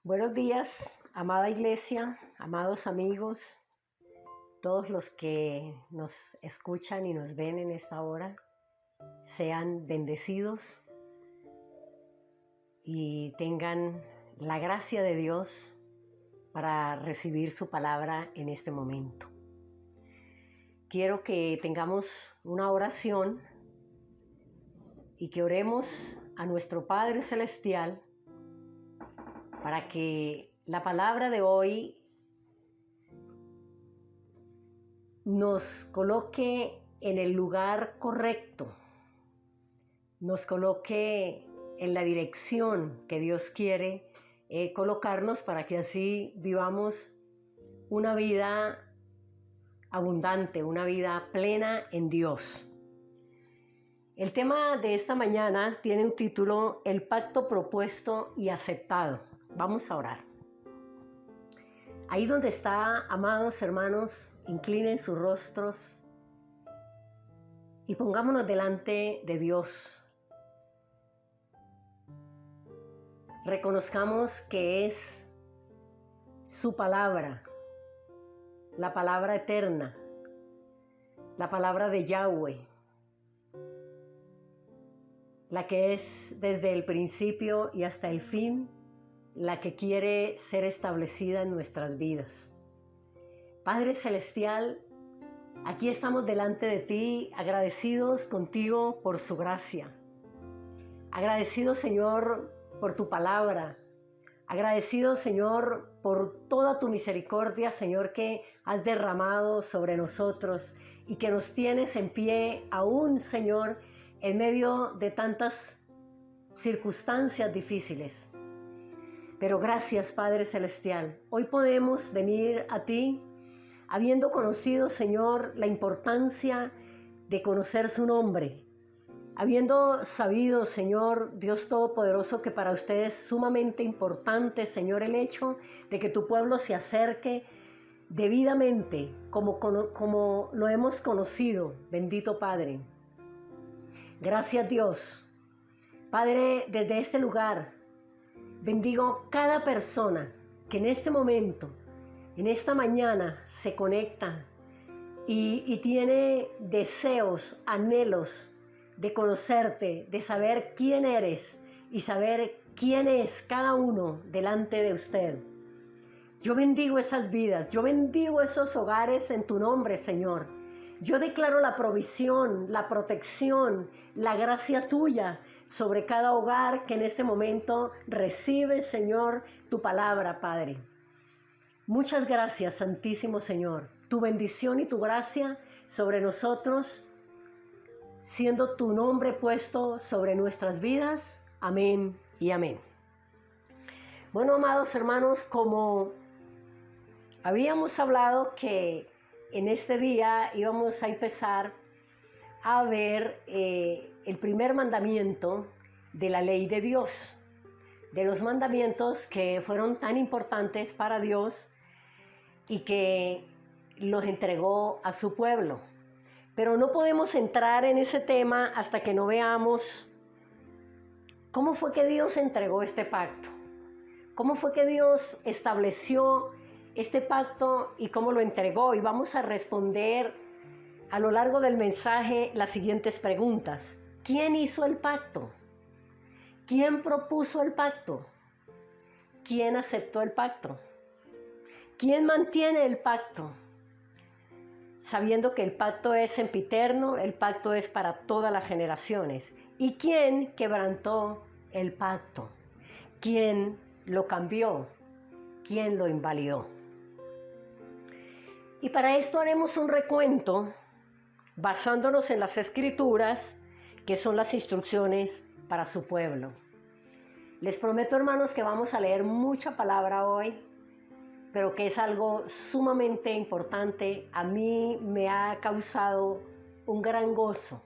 Buenos días, amada iglesia, amados amigos, todos los que nos escuchan y nos ven en esta hora, sean bendecidos y tengan la gracia de Dios para recibir su palabra en este momento. Quiero que tengamos una oración y que oremos a nuestro Padre Celestial para que la palabra de hoy nos coloque en el lugar correcto, nos coloque en la dirección que Dios quiere colocarnos para que así vivamos una vida abundante, una vida plena en Dios. El tema de esta mañana tiene un título: El pacto propuesto y aceptado. Vamos a orar. Ahí donde está, amados hermanos, inclinen sus rostros y pongámonos delante de Dios. Reconozcamos que es su palabra, la palabra eterna, la palabra de Yahweh, la que es desde el principio y hasta el fin, la que quiere ser establecida en nuestras vidas. Padre Celestial, aquí estamos delante de ti, agradecidos contigo por su gracia. Agradecidos, Señor, por tu palabra. Agradecidos, Señor, por toda tu misericordia, Señor, que has derramado sobre nosotros y que nos tienes en pie aún, Señor, en medio de tantas circunstancias difíciles. Pero gracias, Padre Celestial. Hoy podemos venir a ti habiendo conocido, Señor, la importancia de conocer su nombre, habiendo sabido, Señor, Dios Todopoderoso, que para usted es sumamente importante, Señor, el hecho de que tu pueblo se acerque debidamente como lo hemos conocido. Bendito Padre. Gracias, Dios. Padre, desde este lugar bendigo cada persona que en este momento, en esta mañana, se conecta y tiene deseos, anhelos de conocerte, de saber quién eres y saber quién es cada uno delante de usted. Yo bendigo esas vidas, yo bendigo esos hogares en tu nombre, Señor. Yo declaro la provisión, la protección, la gracia tuya sobre cada hogar que en este momento recibe, Señor, tu palabra, Padre. Muchas gracias, Santísimo Señor. Tu bendición y tu gracia sobre nosotros, siendo tu nombre puesto sobre nuestras vidas. Amén y amén. Bueno, amados hermanos, como habíamos hablado que en este día íbamos a empezar a ver el primer mandamiento de la ley de Dios, de los mandamientos que fueron tan importantes para Dios y que los entregó a su pueblo. Pero no podemos entrar en ese tema hasta que no veamos cómo fue que Dios entregó este pacto, cómo fue que Dios estableció este pacto y cómo lo entregó. Y vamos a responder a lo largo del mensaje las siguientes preguntas. ¿Quién hizo el pacto? ¿Quién propuso el pacto? ¿Quién aceptó el pacto? ¿Quién mantiene el pacto? Sabiendo que el pacto es sempiterno, el pacto es para todas las generaciones. ¿Y quién quebrantó el pacto? ¿Quién lo cambió? ¿Quién lo invalidó? Y para esto haremos un recuento basándonos en las Escrituras, que son las instrucciones para su pueblo. Les prometo, hermanos, que vamos a leer mucha palabra hoy, pero que es algo sumamente importante. A mí me ha causado un gran gozo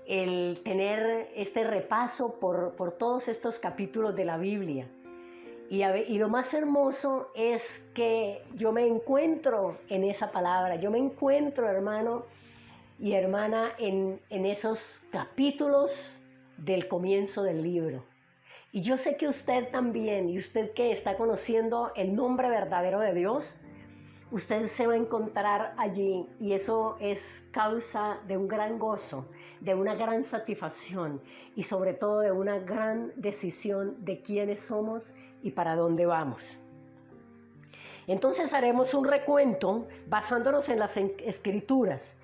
el tener este repaso por todos estos capítulos de la Biblia. Y lo más hermoso es que yo me encuentro en esa palabra, yo me encuentro, hermano y hermana, en esos capítulos del comienzo del libro. Y yo sé que usted también, y usted que está conociendo el nombre verdadero de Dios, usted se va a encontrar allí y eso es causa de un gran gozo, de una gran satisfacción y sobre todo de una gran decisión de quiénes somos y para dónde vamos. Entonces haremos un recuento basándonos en las escrituras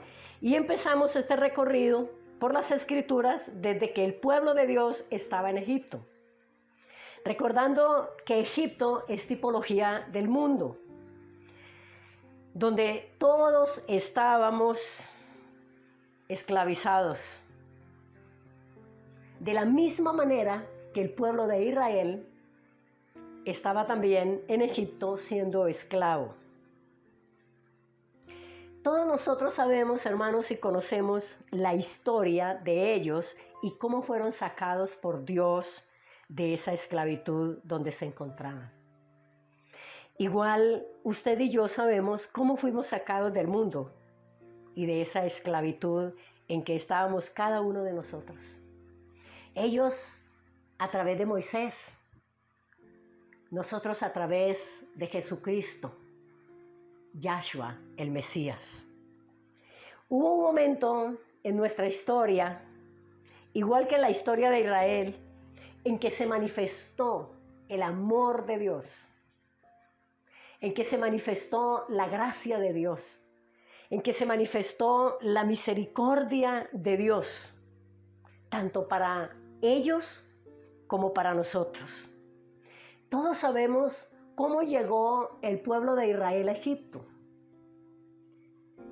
y empezamos este recorrido por las escrituras desde que el pueblo de Dios estaba en Egipto. Recordando que Egipto es tipología del mundo, donde todos estábamos esclavizados. De la misma manera que el pueblo de Israel estaba también en Egipto siendo esclavo. Todos nosotros sabemos, hermanos, y conocemos la historia de ellos y cómo fueron sacados por Dios de esa esclavitud donde se encontraban. Igual usted y yo sabemos cómo fuimos sacados del mundo y de esa esclavitud en que estábamos cada uno de nosotros. Ellos a través de Moisés, nosotros a través de Jesucristo, Yahshua, el Mesías. Hubo un momento en nuestra historia, igual que en la historia de Israel, en que se manifestó el amor de Dios, en que se manifestó la gracia de Dios, en que se manifestó la misericordia de Dios, tanto para ellos como para nosotros. Todos sabemos cómo llegó el pueblo de Israel a Egipto.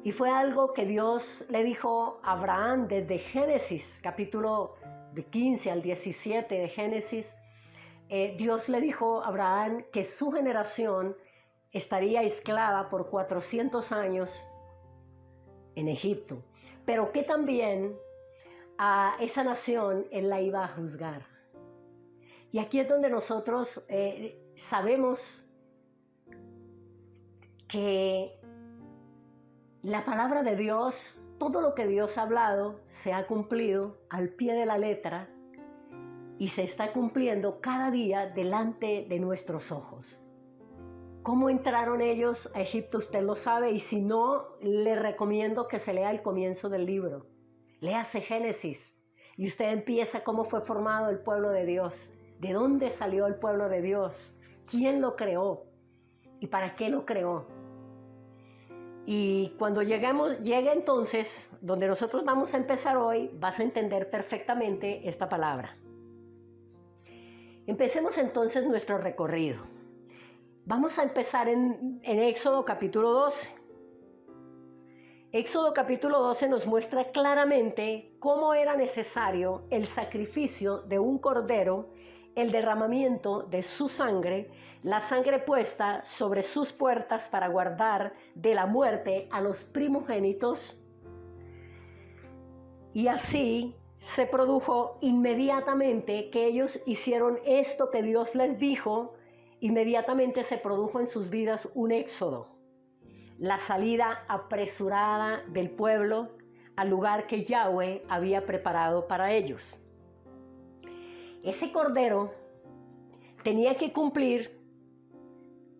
Y fue algo que Dios le dijo a Abraham desde Génesis, capítulo de 15 al 17 de Génesis. Dios le dijo a Abraham que su generación estaría esclava por 400 años en Egipto, pero que también a esa nación él la iba a juzgar. Y aquí es donde nosotros sabemos que la palabra de Dios, todo lo que Dios ha hablado, se ha cumplido al pie de la letra y se está cumpliendo cada día delante de nuestros ojos. ¿Cómo entraron ellos a Egipto? Usted lo sabe, y si no, le recomiendo que se lea el comienzo del libro. Léase Génesis y usted empieza cómo fue formado el pueblo de Dios, de dónde salió el pueblo de Dios, quién lo creó y para qué lo creó. Y cuando llegue entonces, donde nosotros vamos a empezar hoy, vas a entender perfectamente esta palabra. Empecemos entonces nuestro recorrido. Vamos a empezar en Éxodo capítulo 12. Éxodo capítulo 12 nos muestra claramente cómo era necesario el sacrificio de un cordero, el derramamiento de su sangre, la sangre puesta sobre sus puertas para guardar de la muerte a los primogénitos. Y así se produjo inmediatamente que ellos hicieron esto que Dios les dijo. Inmediatamente se produjo en sus vidas un éxodo, la salida apresurada del pueblo al lugar que Yahweh había preparado para ellos. Ese cordero tenía que cumplir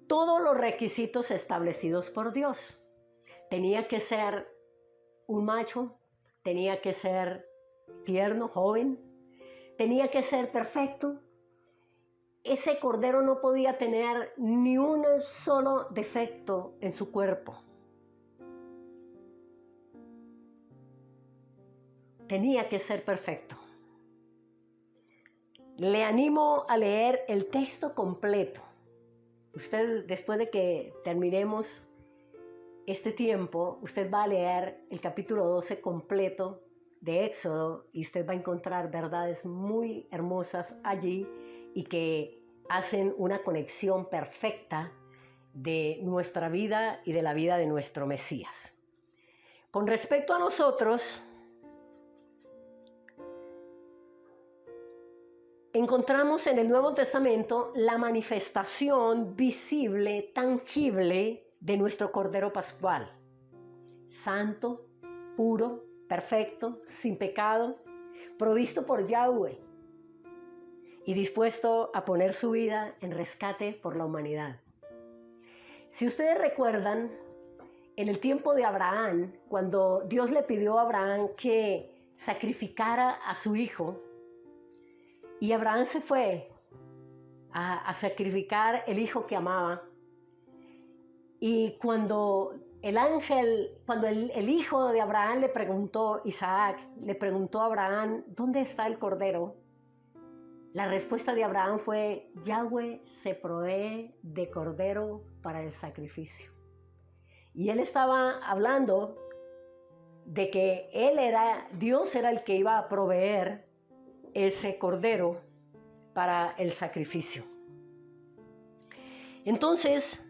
todos los requisitos establecidos por Dios. Tenía que ser un macho, tenía que ser tierno, joven, tenía que ser perfecto. Ese cordero no podía tener ni un solo defecto en su cuerpo. Tenía que ser perfecto. Le animo a leer el texto completo. Usted, después de que terminemos este tiempo, usted va a leer el capítulo 12 completo de Éxodo y usted va a encontrar verdades muy hermosas allí y que hacen una conexión perfecta de nuestra vida y de la vida de nuestro Mesías. Con respecto a nosotros, encontramos en el Nuevo Testamento la manifestación visible, tangible de nuestro Cordero Pascual. Santo, puro, perfecto, sin pecado, provisto por Yahweh. y dispuesto a poner su vida en rescate por la humanidad. Si ustedes recuerdan, en el tiempo de Abraham, cuando Dios le pidió a Abraham que sacrificara a su hijo, y Abraham se fue a sacrificar el hijo que amaba, y cuando el hijo de Abraham le preguntó, Isaac, le preguntó a Abraham, ¿dónde está el cordero? La respuesta de Abraham fue, Yahweh se provee de cordero para el sacrificio. Y él estaba hablando de que Dios era el que iba a proveer ese cordero para el sacrificio. Entonces,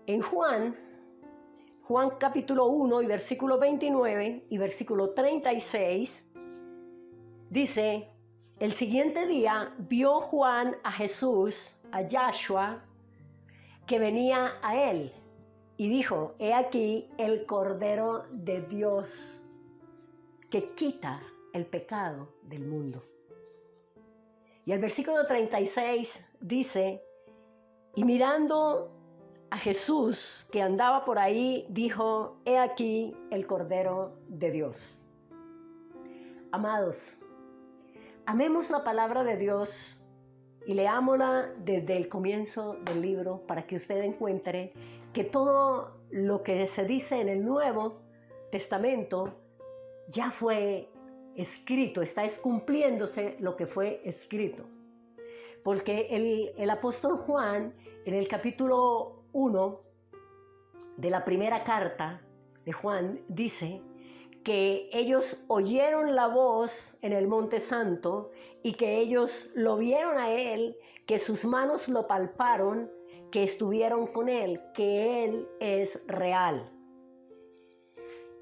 en Juan capítulo 1 y versículo 29 y versículo 36, dice, el siguiente día vio Juan a Jesús, a Yahshua, que venía a él, y dijo, he aquí el Cordero de Dios que quita el pecado del mundo. Y el versículo 36 dice, y mirando a Jesús que andaba por ahí, dijo, he aquí el Cordero de Dios. Amados, amemos la palabra de Dios y leámosla desde el comienzo del libro para que usted encuentre que todo lo que se dice en el Nuevo Testamento ya fue escrito, está cumpliéndose lo que fue escrito. Porque el apóstol Juan, en el capítulo 1 de la primera carta de Juan, dice que ellos oyeron la voz en el Monte Santo y que ellos lo vieron a él, que sus manos lo palparon, que estuvieron con él, que él es real.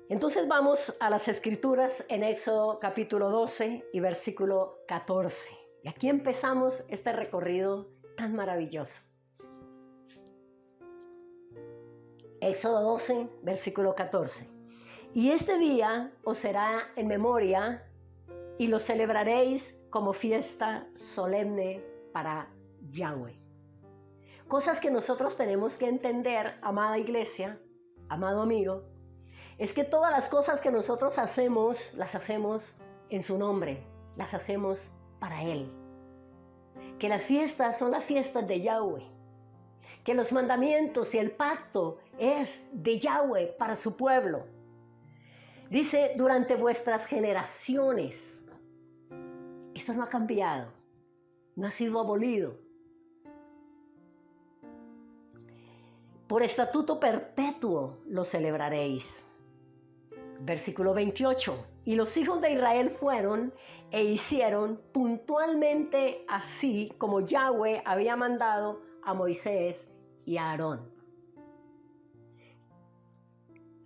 Entonces vamos a las Escrituras en Éxodo capítulo 12 y versículo 14. Y aquí empezamos este recorrido tan maravilloso. Éxodo 12, versículo 14. Y este día os será en memoria y lo celebraréis como fiesta solemne para Yahweh. Cosas que nosotros tenemos que entender, amada iglesia, amado amigo, es que todas las cosas que nosotros hacemos, las hacemos en su nombre, las hacemos para Él. Que las fiestas son las fiestas de Yahweh. Que los mandamientos y el pacto es de Yahweh para su pueblo. Dice, durante vuestras generaciones. Esto no ha cambiado, no ha sido abolido. Por estatuto perpetuo lo celebraréis. Versículo 28. Y los hijos de Israel fueron e hicieron puntualmente así como Yahweh había mandado a Moisés y a Aarón.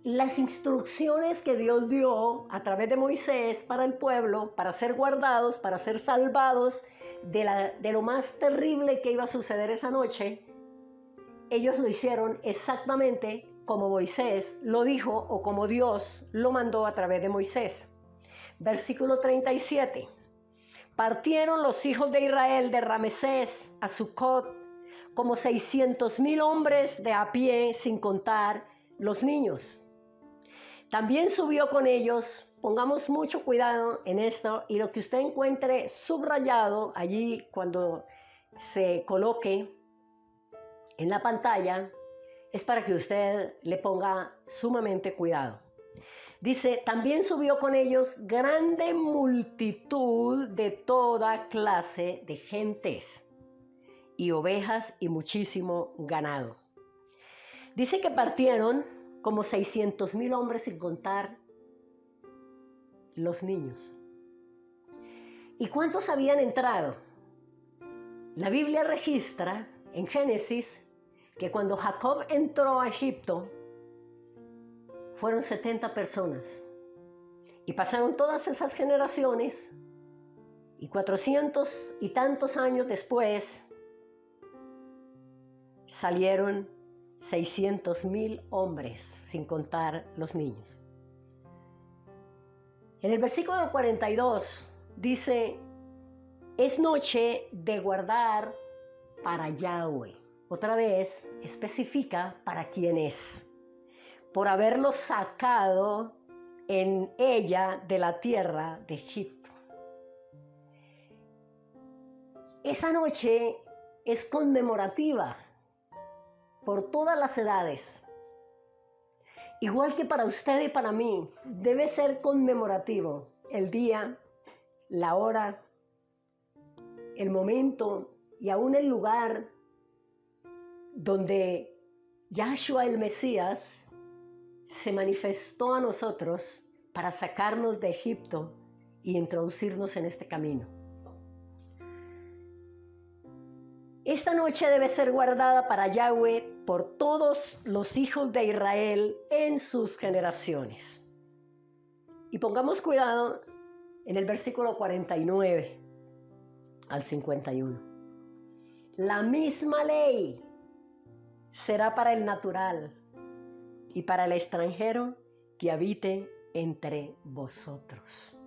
Las instrucciones que Dios dio a través de Moisés para el pueblo, para ser guardados, para ser salvados de lo más terrible que iba a suceder esa noche, ellos lo hicieron exactamente como Moisés lo dijo o como Dios lo mandó a través de Moisés. Versículo 37. Partieron los hijos de Israel de Ramesés a Sucot como 600,000 hombres de a pie, sin contar los niños. También subió con ellos, pongamos mucho cuidado en esto, y lo que usted encuentre subrayado allí cuando se coloque en la pantalla, es para que usted le ponga sumamente cuidado. Dice, también subió con ellos grande multitud de toda clase de gentes y ovejas y muchísimo ganado. Dice que partieron como 600,000 hombres sin contar los niños. ¿Y cuántos habían entrado? La Biblia registra en Génesis que cuando Jacob entró a Egipto, fueron 70 personas. Y pasaron todas esas generaciones, y 400 y tantos años después, salieron 600,000 hombres, sin contar los niños. En el versículo 42 dice, es noche de guardar para Yahweh. Otra vez especifica para quién es. Por haberlo sacado en ella de la tierra de Egipto. Esa noche es conmemorativa por todas las edades. Igual que para usted y para mí, debe ser conmemorativo el día, la hora, el momento y aún el lugar donde Yahshua el Mesías se manifestó a nosotros para sacarnos de Egipto y introducirnos en este camino. Esta noche debe ser guardada para Yahweh por todos los hijos de Israel en sus generaciones. Y pongamos cuidado en el versículo 49 al 51. La misma ley será para el natural y para el extranjero que habite entre vosotros.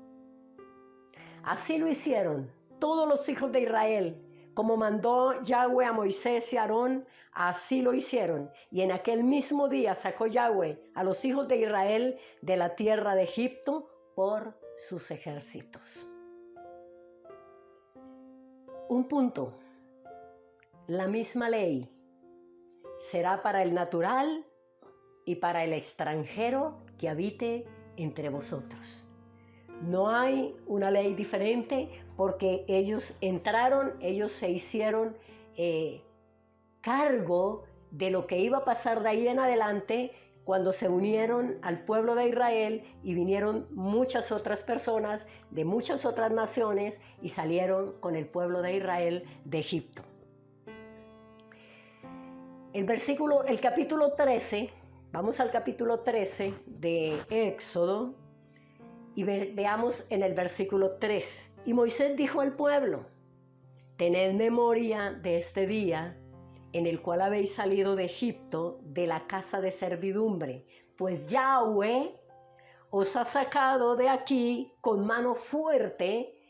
Así lo hicieron todos los hijos de Israel, como mandó Yahweh a Moisés y a Aarón, así lo hicieron. Y en aquel mismo día sacó Yahweh a los hijos de Israel de la tierra de Egipto por sus ejércitos. Un punto. La misma ley será para el natural y para el extranjero que habite entre vosotros. No hay una ley diferente porque ellos entraron, ellos se hicieron cargo de lo que iba a pasar de ahí en adelante cuando se unieron al pueblo de Israel y vinieron muchas otras personas de muchas otras naciones y salieron con el pueblo de Israel de Egipto. El capítulo 13, vamos al capítulo 13 de Éxodo y veamos en el versículo 3. Y Moisés dijo al pueblo, tened memoria de este día en el cual habéis salido de Egipto, de la casa de servidumbre, pues Yahweh os ha sacado de aquí con mano fuerte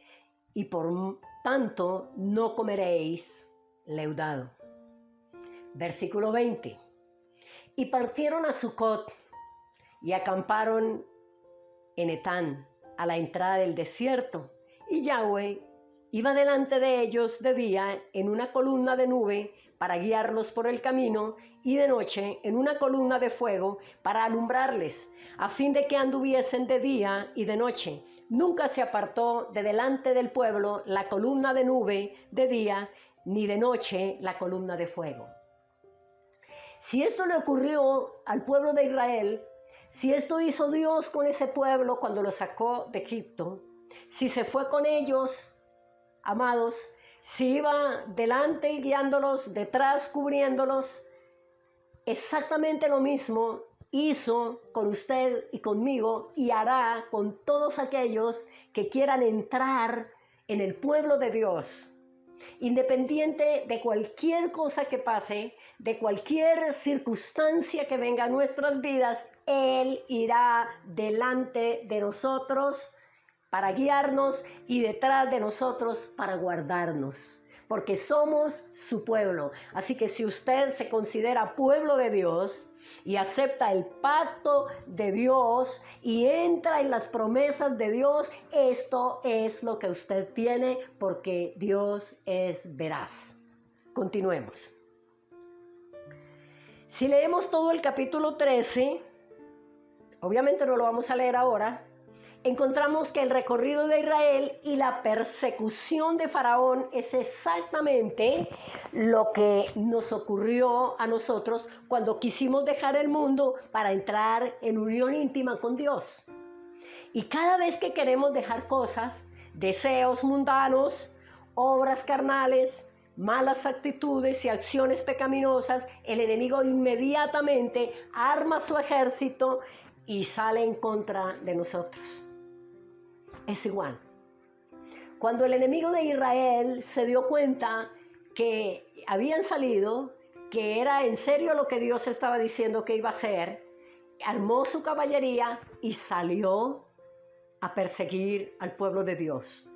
y por tanto no comeréis leudado. Versículo 20. Y partieron a Sucot y acamparon en Etán, a la entrada del desierto. Y Yahweh iba delante de ellos de día en una columna de nube para guiarlos por el camino, y de noche en una columna de fuego para alumbrarles, a fin de que anduviesen de día y de noche. Nunca se apartó de delante del pueblo la columna de nube de día, ni de noche la columna de fuego. Si esto le ocurrió al pueblo de Israel, si esto hizo Dios con ese pueblo cuando lo sacó de Egipto, si se fue con ellos, amados, si iba delante guiándolos, detrás cubriéndolos, exactamente lo mismo hizo con usted y conmigo y hará con todos aquellos que quieran entrar en el pueblo de Dios. Independiente de cualquier cosa que pase, de cualquier circunstancia que venga a nuestras vidas, Él irá delante de nosotros para guiarnos y detrás de nosotros para guardarnos, porque somos su pueblo. Así que si usted se considera pueblo de Dios y acepta el pacto de Dios y entra en las promesas de Dios, esto es lo que usted tiene, porque Dios es veraz. Continuemos. Si leemos todo el capítulo 13, obviamente no lo vamos a leer ahora, encontramos que el recorrido de Israel y la persecución de Faraón es exactamente lo que nos ocurrió a nosotros cuando quisimos dejar el mundo para entrar en unión íntima con Dios. Y cada vez que queremos dejar cosas, deseos mundanos, obras carnales, malas actitudes y acciones pecaminosas, el enemigo inmediatamente arma su ejército y sale en contra de nosotros. Es igual. Cuando el enemigo de Israel se dio cuenta que habían salido, que era en serio lo que Dios estaba diciendo que iba a hacer, armó su caballería y salió a perseguir al pueblo de Dios.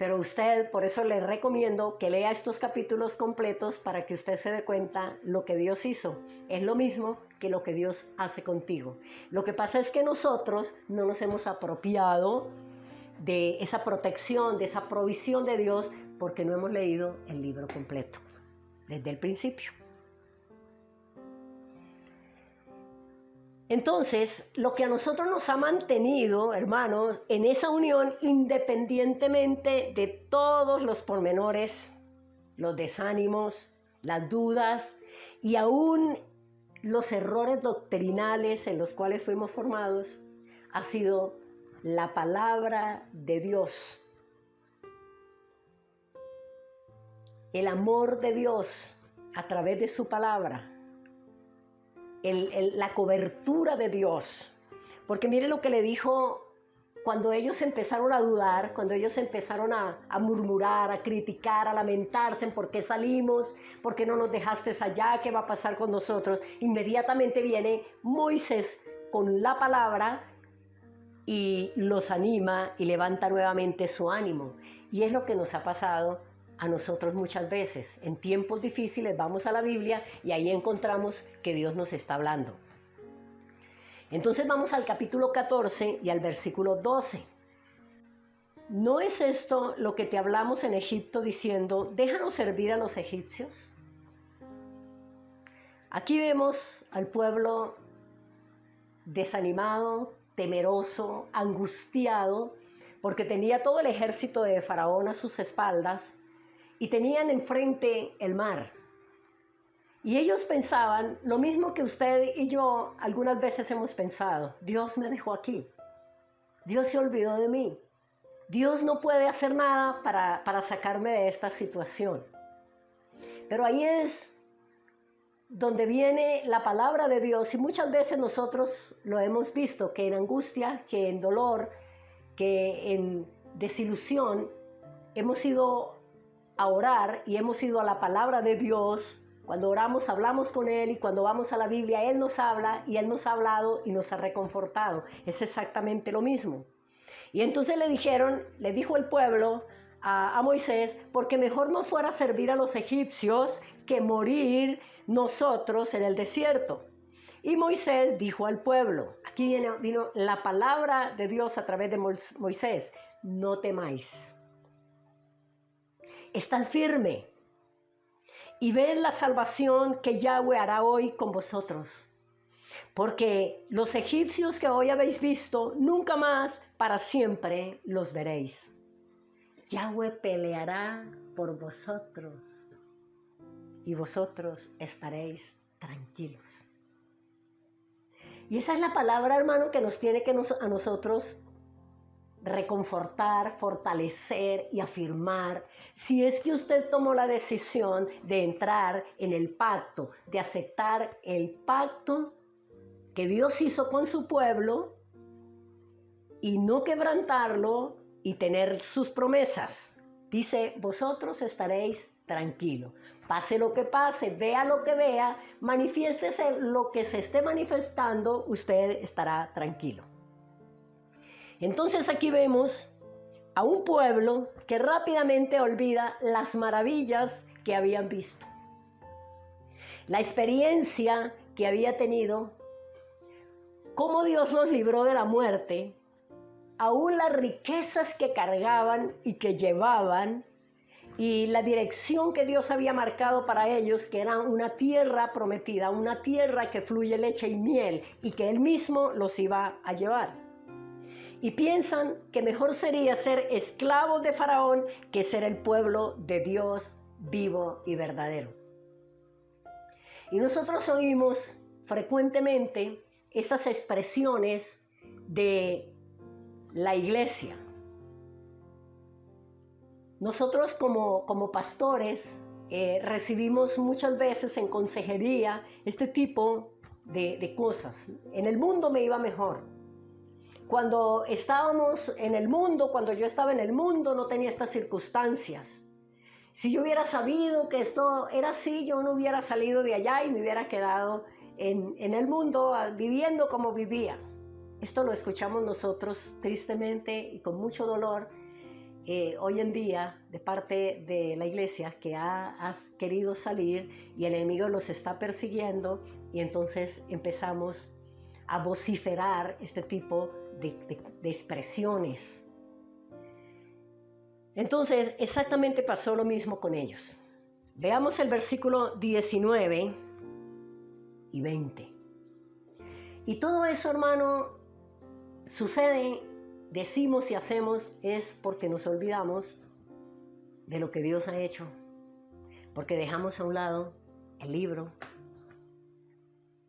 Pero usted, por eso le recomiendo que lea estos capítulos completos para que usted se dé cuenta lo que Dios hizo. Es lo mismo que lo que Dios hace contigo. Lo que pasa es que nosotros no nos hemos apropiado de esa protección, de esa provisión de Dios, porque no hemos leído el libro completo, desde el principio. Entonces, lo que a nosotros nos ha mantenido, hermanos, en esa unión, independientemente de todos los pormenores, los desánimos, las dudas y aún los errores doctrinales en los cuales fuimos formados, ha sido la palabra de Dios. El amor de Dios a través de su palabra. La cobertura de Dios. Porque mire lo que le dijo cuando ellos empezaron a dudar, cuando ellos empezaron a murmurar, a criticar, a lamentarse en por qué salimos, por qué no nos dejaste allá, qué va a pasar con nosotros. Inmediatamente viene Moisés con la palabra y los anima y levanta nuevamente su ánimo. Y es lo que nos ha pasado a nosotros muchas veces. En tiempos difíciles vamos a la Biblia y ahí encontramos que Dios nos está hablando. Entonces vamos al capítulo 14 y al versículo 12. ¿No es esto lo que te hablamos en Egipto diciendo, déjanos servir a los egipcios? Aquí vemos al pueblo desanimado, temeroso, angustiado, porque tenía todo el ejército de Faraón a sus espaldas y tenían enfrente el mar. Y ellos pensaban lo mismo que usted y yo algunas veces hemos pensado. Dios me dejó aquí. Dios se olvidó de mí. Dios no puede hacer nada para sacarme de esta situación. Pero ahí es donde viene la palabra de Dios y muchas veces nosotros lo hemos visto, que en angustia, que en dolor, que en desilusión hemos ido a orar y hemos ido a la palabra de Dios. Cuando oramos, hablamos con Él y cuando vamos a la Biblia, Él nos habla y Él nos ha hablado y nos ha reconfortado. Es exactamente lo mismo. Y entonces le dijo el pueblo a Moisés, porque mejor nos fuera a servir a los egipcios que morir nosotros en el desierto. Y Moisés dijo al pueblo, aquí vino la palabra de Dios a través de Moisés, no temáis. Estad firme y ved la salvación que Yahweh hará hoy con vosotros. Porque los egipcios que hoy habéis visto, nunca más para siempre los veréis. Yahweh peleará por vosotros y vosotros estaréis tranquilos. Y esa es la palabra, hermano, que nos tiene que a nosotros reconfortar, fortalecer y afirmar. Si es que usted tomó la decisión de entrar en el pacto, de aceptar el pacto que Dios hizo con su pueblo y no quebrantarlo y tener sus promesas. Dice, vosotros estaréis tranquilos. Pase lo que pase, vea lo que vea, manifiéstese lo que se esté manifestando, usted estará tranquilo. Entonces aquí vemos a un pueblo que rápidamente olvida las maravillas que habían visto, la experiencia que había tenido, cómo Dios los libró de la muerte, aún las riquezas que cargaban y que llevaban, y la dirección que Dios había marcado para ellos, que era una tierra prometida, una tierra que fluye leche y miel, y que Él mismo los iba a llevar. Y piensan que mejor sería ser esclavos de Faraón que ser el pueblo de Dios vivo y verdadero. Y nosotros oímos frecuentemente esas expresiones de la iglesia. Nosotros como pastores recibimos muchas veces en consejería este tipo de cosas. En el mundo me iba mejor. Cuando estábamos en el mundo, cuando yo estaba en el mundo, no tenía estas circunstancias. Si yo hubiera sabido que esto era así, yo no hubiera salido de allá y me hubiera quedado en el mundo viviendo como vivía. Esto lo escuchamos nosotros tristemente y con mucho dolor. hoy en día de parte de la iglesia que ha querido salir y el enemigo los está persiguiendo, y entonces empezamos a vociferar este tipo de expresiones. Entonces exactamente pasó lo mismo con ellos. Veamos el versículo 19 y 20. Y todo eso, hermano, sucede, decimos y hacemos, es porque nos olvidamos de lo que Dios ha hecho, porque dejamos a un lado el libro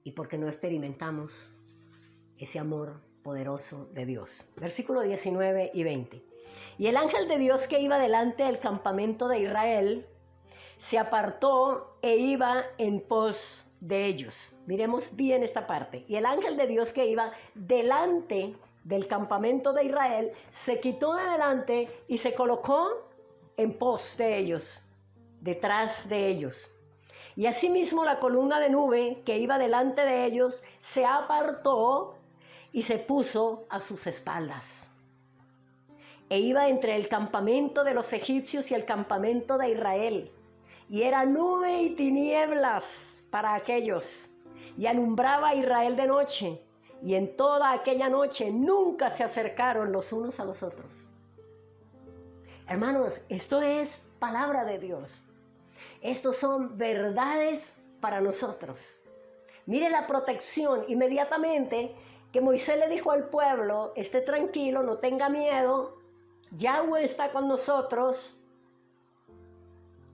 y porque no experimentamos ese amor poderoso de Dios. Versículo 19 y 20. Y el ángel de Dios que iba delante del campamento de Israel se apartó e iba en pos de ellos. Miremos bien esta parte. Y el ángel de Dios que iba delante del campamento de Israel se quitó de delante y se colocó en pos de ellos, detrás de ellos. Y asimismo la columna de nube que iba delante de ellos se apartó y se puso a sus espaldas. E iba entre el campamento de los egipcios y el campamento de Israel. Y era nube y tinieblas para aquellos. Y alumbraba a Israel de noche. Y en toda aquella noche nunca se acercaron los unos a los otros. Hermanos, esto es palabra de Dios. Estos son verdades para nosotros. Mire la protección inmediatamente que Moisés le dijo al pueblo: esté tranquilo, no tenga miedo, Yahweh está con nosotros,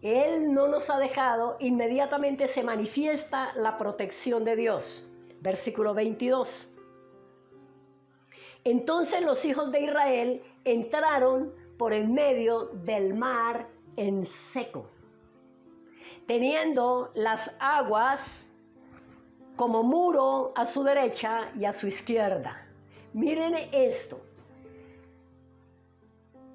Él no nos ha dejado. Inmediatamente se manifiesta la protección de Dios. Versículo 22. Entonces los hijos de Israel entraron por el medio del mar en seco, teniendo las aguas como muro a su derecha y a su izquierda. Miren esto.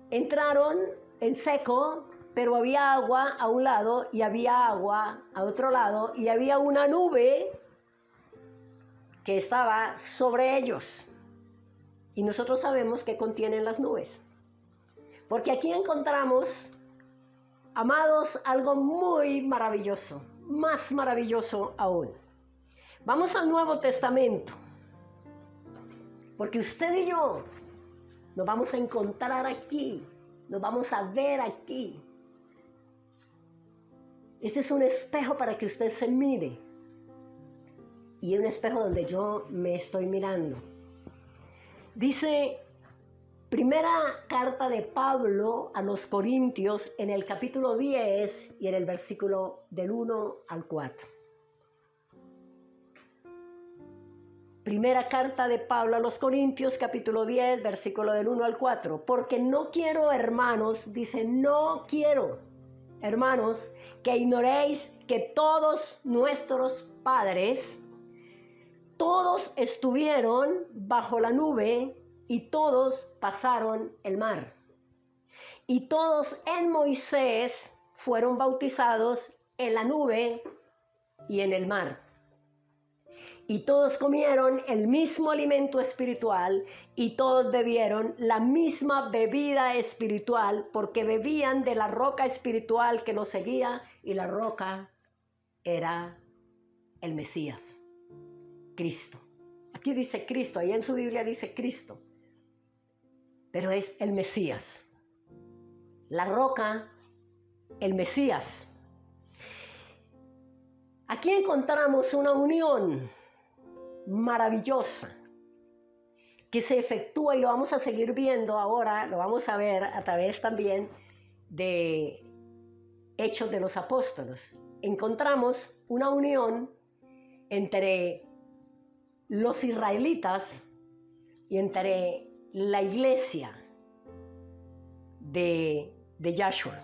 Entraron en seco, pero había agua a un lado y había agua a otro lado, y había una nube que estaba sobre ellos. Y nosotros sabemos qué contienen las nubes, porque aquí encontramos, amados, algo muy maravilloso, más maravilloso aún. Vamos al Nuevo Testamento, porque usted y yo nos vamos a encontrar aquí, nos vamos a ver aquí. Este es un espejo para que usted se mire, y un espejo donde yo me estoy mirando. Dice primera carta de Pablo a los Corintios en el capítulo 10 y en el versículo del 1 al 4. Primera carta de Pablo a los Corintios, capítulo 10, versículo del 1 al 4. Porque no quiero, hermanos, dice, no quiero, hermanos, que ignoréis que todos nuestros padres, todos estuvieron bajo la nube y todos pasaron el mar. Y todos en Moisés fueron bautizados en la nube y en el mar. Y todos comieron el mismo alimento espiritual y todos bebieron la misma bebida espiritual, porque bebían de la roca espiritual que los seguía, y la roca era el Mesías, Cristo. Aquí dice Cristo, ahí en su Biblia dice Cristo, pero es el Mesías. La roca, el Mesías. Aquí encontramos una unión maravillosa que se efectúa, y lo vamos a seguir viendo ahora, lo vamos a ver a través también de Hechos de los Apóstoles. Encontramos una unión entre los israelitas y entre la iglesia de Yahshua.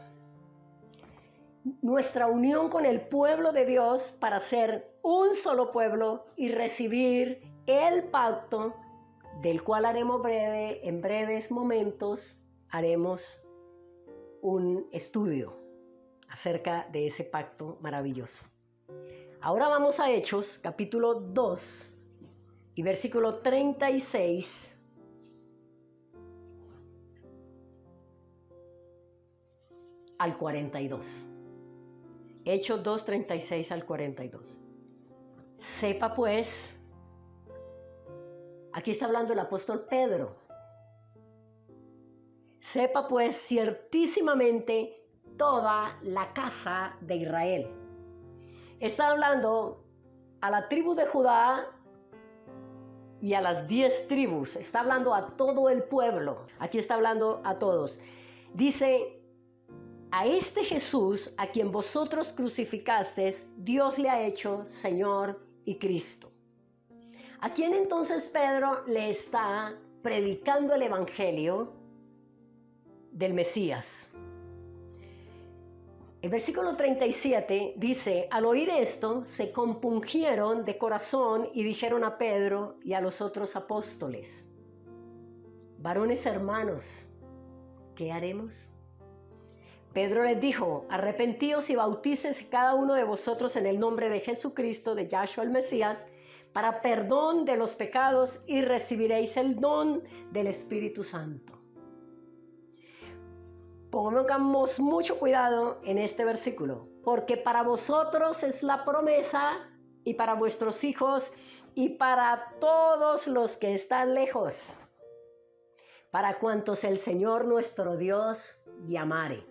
Nuestra unión con el pueblo de Dios para ser un solo pueblo y recibir el pacto, del cual haremos en breves momentos haremos un estudio acerca de ese pacto maravilloso. Ahora vamos a Hechos, capítulo 2 y versículo 36. al 42. Hechos 2, 36 al 42. Sepa pues, aquí está hablando el apóstol Pedro. Sepa pues ciertísimamente toda la casa de Israel. Está hablando a la tribu de Judá y a las 10 tribus. Está hablando a todo el pueblo. Aquí está hablando a todos. Dice, a este Jesús a quien vosotros crucificasteis, Dios le ha hecho Señor y Cristo. ¿A quién entonces Pedro le está predicando el evangelio del Mesías? El versículo 37 dice, al oír esto, se compungieron de corazón y dijeron a Pedro y a los otros apóstoles, varones hermanos, ¿qué haremos? Pedro les dijo, arrepentíos y bautícese cada uno de vosotros en el nombre de Jesucristo, de Yahshua el Mesías, para perdón de los pecados y recibiréis el don del Espíritu Santo. Pongamos mucho cuidado en este versículo, porque para vosotros es la promesa y para vuestros hijos y para todos los que están lejos, para cuantos el Señor nuestro Dios llamare.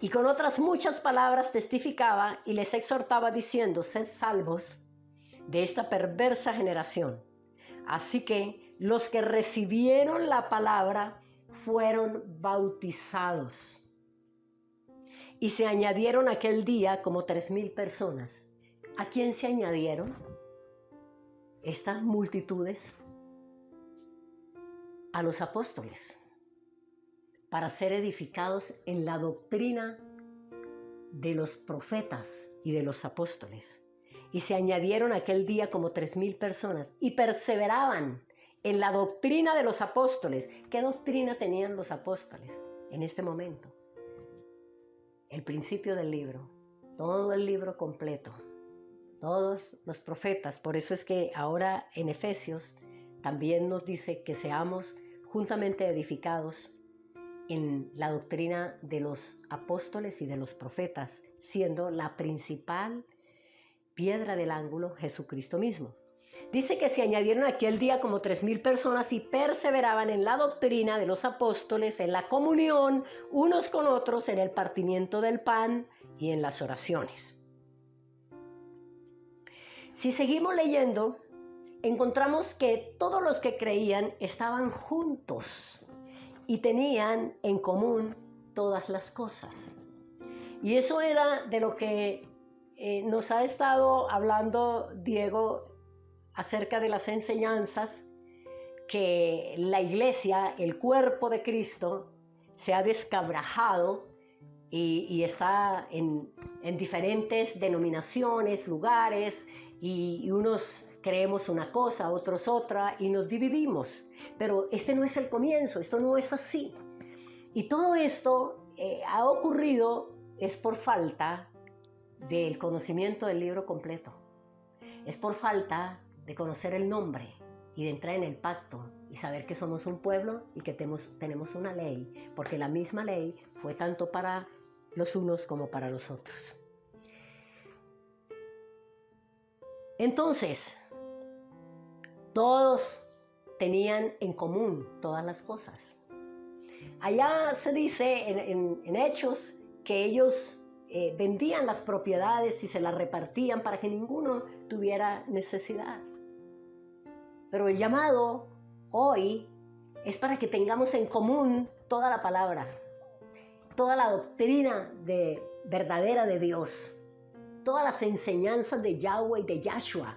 Y con otras muchas palabras testificaba y les exhortaba diciendo, sed salvos de esta perversa generación. Así que los que recibieron la palabra fueron bautizados. Y se añadieron aquel día como 3,000 personas. ¿A quién se añadieron estas multitudes? A los apóstoles, para ser edificados en la doctrina de los profetas y de los apóstoles. Y se añadieron aquel día como 3,000 personas y perseveraban en la doctrina de los apóstoles. ¿Qué doctrina tenían los apóstoles en este momento? El principio del libro, todo el libro completo, todos los profetas. Por eso es que ahora en Efesios también nos dice que seamos juntamente edificados en la doctrina de los apóstoles y de los profetas, siendo la principal piedra del ángulo Jesucristo mismo. Dice que se añadieron aquel día como 3,000 personas y perseveraban en la doctrina de los apóstoles, en la comunión unos con otros, en el partimiento del pan y en las oraciones. Si seguimos leyendo, encontramos que todos los que creían estaban juntos y tenían en común todas las cosas. Y eso era de lo que nos ha estado hablando Diego acerca de las enseñanzas, que la iglesia, el cuerpo de Cristo, se ha descabrajado y está en diferentes denominaciones, lugares, y unos creemos una cosa, otros otra, y nos dividimos. Pero este no es el comienzo, esto no es así. Y todo esto ha ocurrido es por falta del conocimiento del libro completo. Es por falta de conocer el nombre y de entrar en el pacto y saber que somos un pueblo y que tenemos una ley, porque la misma ley fue tanto para los unos como para los otros. Entonces, todos tenían en común todas las cosas. Allá se dice en Hechos que ellos vendían las propiedades y se las repartían para que ninguno tuviera necesidad. Pero el llamado hoy es para que tengamos en común toda la palabra, toda la doctrina verdadera de Dios, todas las enseñanzas de Yahweh y de Yahshua,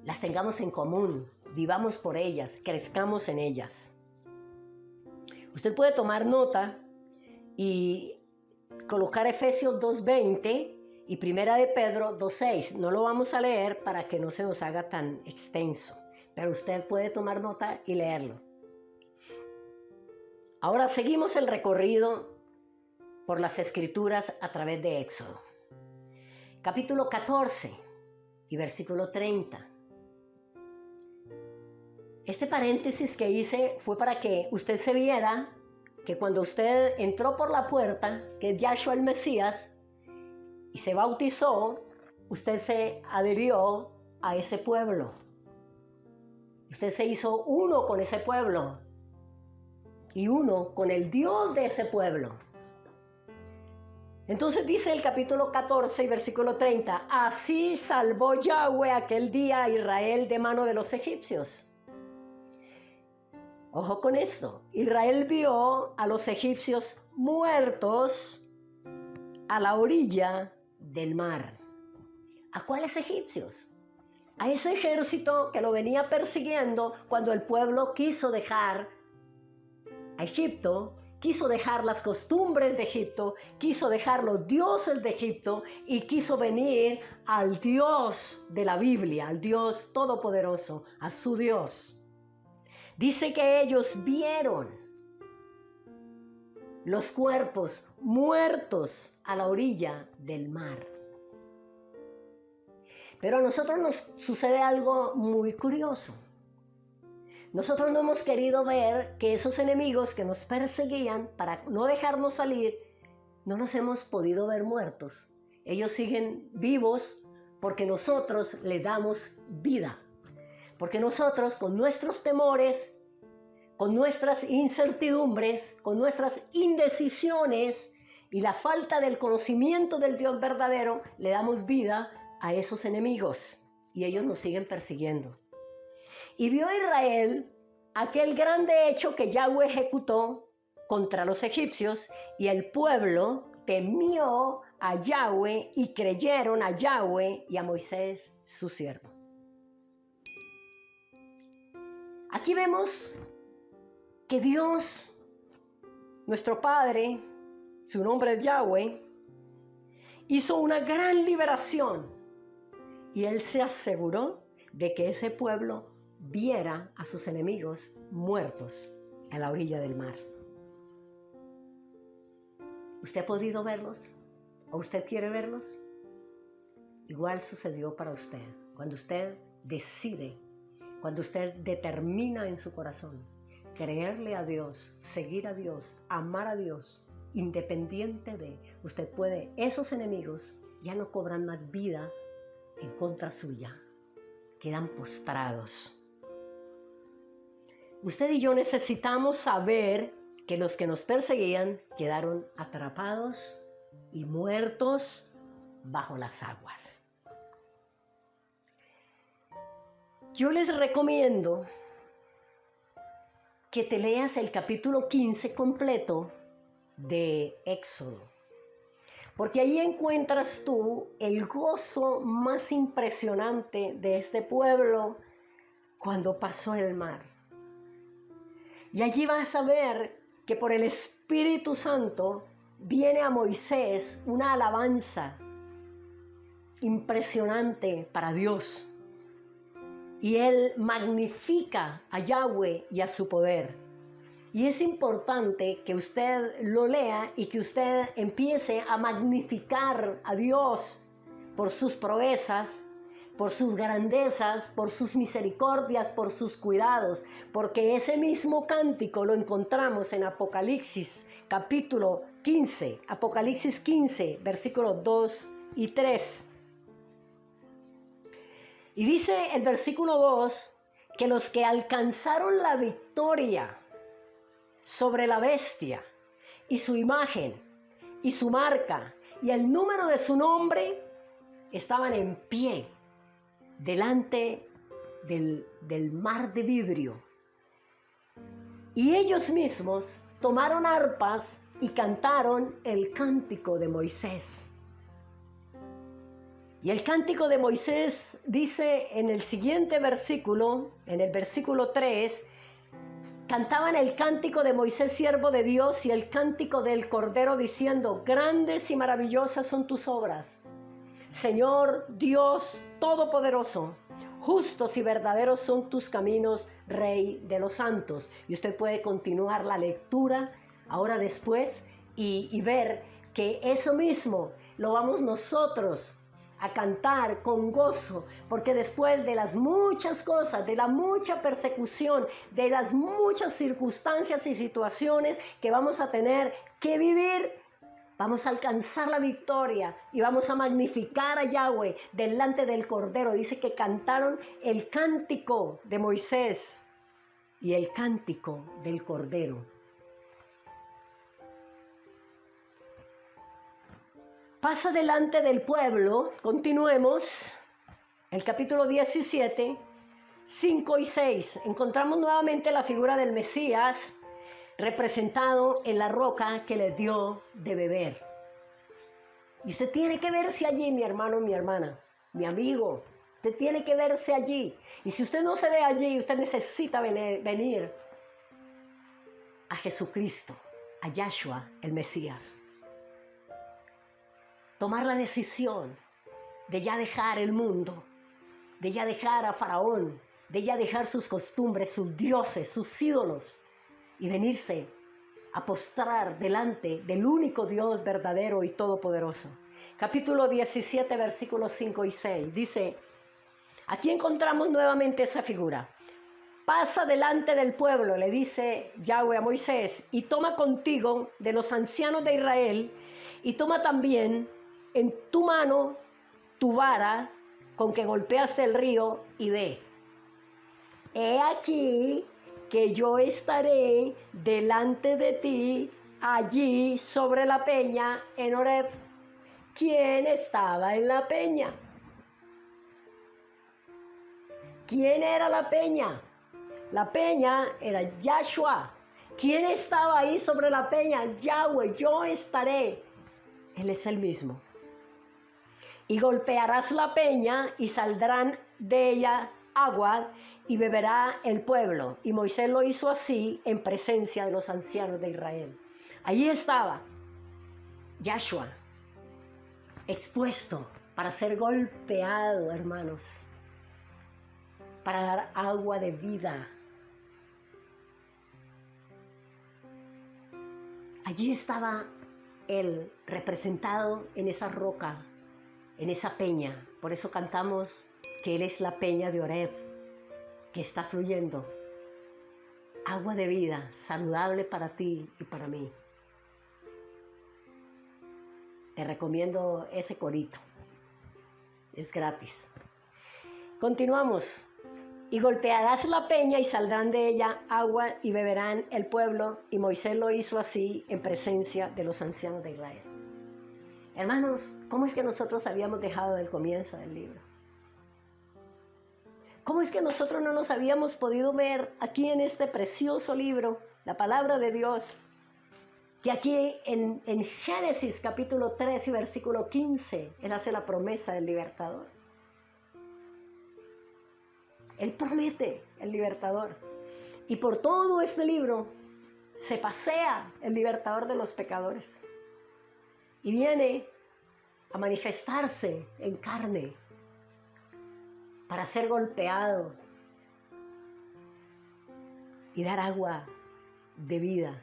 las tengamos en común, vivamos por ellas, crezcamos en ellas. Usted puede tomar nota y colocar Efesios 2:20 y Primera de Pedro 2:6. No lo vamos a leer para que no se nos haga tan extenso, pero usted puede tomar nota y leerlo. Ahora seguimos el recorrido por las Escrituras a través de Éxodo. Capítulo 14 y versículo 30. Este paréntesis que hice fue para que usted se viera que cuando usted entró por la puerta, que es Yahshua el Mesías, y se bautizó, usted se adhirió a ese pueblo. Usted se hizo uno con ese pueblo y uno con el Dios de ese pueblo. Entonces dice el capítulo 14 y versículo 30, así salvó Yahweh aquel día a Israel de mano de los egipcios. Ojo con esto, Israel vio a los egipcios muertos a la orilla del mar. ¿A cuáles egipcios? A ese ejército que lo venía persiguiendo cuando el pueblo quiso dejar a Egipto, quiso dejar las costumbres de Egipto, quiso dejar los dioses de Egipto y quiso venir al Dios de la Biblia, al Dios todopoderoso, a su Dios. Dice que ellos vieron los cuerpos muertos a la orilla del mar. Pero a nosotros nos sucede algo muy curioso. Nosotros no hemos querido ver que esos enemigos que nos perseguían para no dejarnos salir, no los hemos podido ver muertos. Ellos siguen vivos porque nosotros les damos vida. Porque nosotros con nuestros temores, con nuestras incertidumbres, con nuestras indecisiones y la falta del conocimiento del Dios verdadero, le damos vida a esos enemigos y ellos nos siguen persiguiendo. Y vio Israel aquel grande hecho que Yahweh ejecutó contra los egipcios y el pueblo temió a Yahweh y creyeron a Yahweh y a Moisés su siervo. Aquí vemos que Dios, nuestro Padre, su nombre es Yahweh, hizo una gran liberación y Él se aseguró de que ese pueblo viera a sus enemigos muertos a la orilla del mar. ¿Usted ha podido verlos? ¿O usted quiere verlos? Igual sucedió para usted. Cuando usted decide, cuando usted determina en su corazón creerle a Dios, seguir a Dios, amar a Dios, independiente de, usted puede, esos enemigos ya no cobran más vida en contra suya, quedan postrados. Usted y yo necesitamos saber que los que nos perseguían quedaron atrapados y muertos bajo las aguas. Yo les recomiendo que te leas el capítulo 15 completo de Éxodo, porque ahí encuentras tú el gozo más impresionante de este pueblo cuando pasó el mar. Y allí vas a ver que por el Espíritu Santo viene a Moisés una alabanza impresionante para Dios. Y él magnifica a Yahweh y a su poder. Y es importante que usted lo lea y que usted empiece a magnificar a Dios por sus proezas, por sus grandezas, por sus misericordias, por sus cuidados, porque ese mismo cántico lo encontramos en Apocalipsis, capítulo 15, Apocalipsis 15, versículos 2 y 3. Y dice el versículo 2 que los que alcanzaron la victoria sobre la bestia y su imagen y su marca y el número de su nombre estaban en pie delante del mar de vidrio. Y ellos mismos tomaron arpas y cantaron el cántico de Moisés. Y el cántico de Moisés dice en el siguiente versículo, en el versículo 3, cantaban el cántico de Moisés, siervo de Dios, y el cántico del Cordero, diciendo: grandes y maravillosas son tus obras, Señor Dios Todopoderoso. Justos y verdaderos son tus caminos, Rey de los santos. Y usted puede continuar la lectura ahora después y ver que eso mismo lo vamos nosotros a cantar con gozo, porque después de las muchas cosas, de la mucha persecución, de las muchas circunstancias y situaciones que vamos a tener que vivir, vamos a alcanzar la victoria y vamos a magnificar a Yahweh delante del Cordero. Dice que cantaron el cántico de Moisés y el cántico del Cordero. Pasa delante del pueblo, continuemos, el capítulo 17, 5 y 6. Encontramos nuevamente la figura del Mesías representado en la roca que le dio de beber. Y usted tiene que verse allí, mi hermano, mi hermana, mi amigo. Usted tiene que verse allí. Y si usted no se ve allí, usted necesita venir a Jesucristo, a Yahshua, el Mesías. Tomar la decisión de ya dejar el mundo, de ya dejar a Faraón, de ya dejar sus costumbres, sus dioses, sus ídolos, y venirse a postrar delante del único Dios verdadero y todopoderoso. Capítulo 17, versículos 5 y 6. Dice, aquí encontramos nuevamente esa figura. Pasa delante del pueblo, le dice Yahweh a Moisés, y toma contigo de los ancianos de Israel, y toma también en tu mano tu vara con que golpeaste el río y ve. He aquí que yo estaré delante de ti allí sobre la peña en Horeb. ¿Quién estaba en la peña? ¿Quién era la peña? La peña era Yahshua. ¿Quién estaba ahí sobre la peña? Yahweh, yo estaré. Él es el mismo. Y golpearás la peña y saldrán de ella agua y beberá el pueblo. Y Moisés lo hizo así en presencia de los ancianos de Israel. Allí estaba Yahshua, expuesto para ser golpeado, hermanos, para dar agua de vida. Allí estaba él representado en esa roca, en esa peña. Por eso cantamos que Él es la peña de Horeb, que está fluyendo agua de vida, saludable para ti y para mí. Te recomiendo ese corito, es gratis. Continuamos. Y golpearás la peña y saldrán de ella agua y beberán el pueblo. Y Moisés lo hizo así en presencia de los ancianos de Israel. Hermanos, ¿cómo es que nosotros habíamos dejado del comienzo del libro? ¿Cómo es que nosotros no nos habíamos podido ver aquí en este precioso libro, la palabra de Dios? Que aquí en Génesis capítulo 3 y versículo 15, Él hace la promesa del libertador. Él promete el libertador. Y por todo este libro se pasea el libertador de los pecadores. Y viene a manifestarse en carne para ser golpeado y dar agua de vida,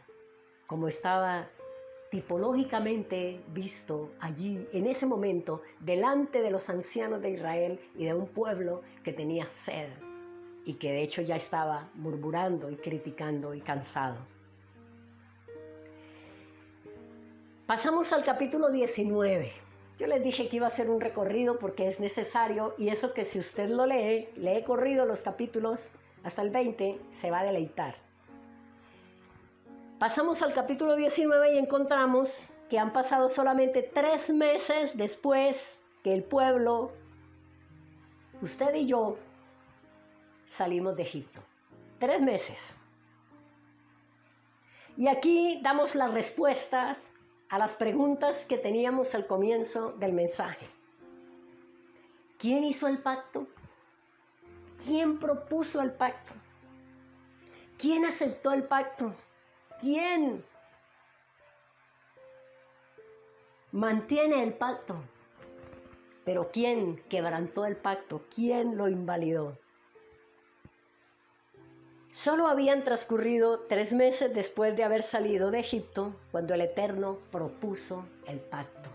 como estaba tipológicamente visto allí en ese momento delante de los ancianos de Israel y de un pueblo que tenía sed y que de hecho ya estaba murmurando y criticando y cansado. Pasamos al capítulo 19. Yo les dije que iba a hacer un recorrido porque es necesario, y eso que si usted lo lee corrido los capítulos hasta el 20, se va a deleitar. Pasamos al capítulo 19 y encontramos que han pasado solamente 3 meses después que el pueblo, usted y yo, salimos de Egipto. 3 meses. Y aquí damos las respuestas a las preguntas que teníamos al comienzo del mensaje. ¿Quién hizo el pacto? ¿Quién propuso el pacto? ¿Quién aceptó el pacto? ¿Quién mantiene el pacto? Pero ¿quién quebrantó el pacto? ¿Quién lo invalidó? Solo habían transcurrido 3 meses después de haber salido de Egipto cuando el Eterno propuso el pacto.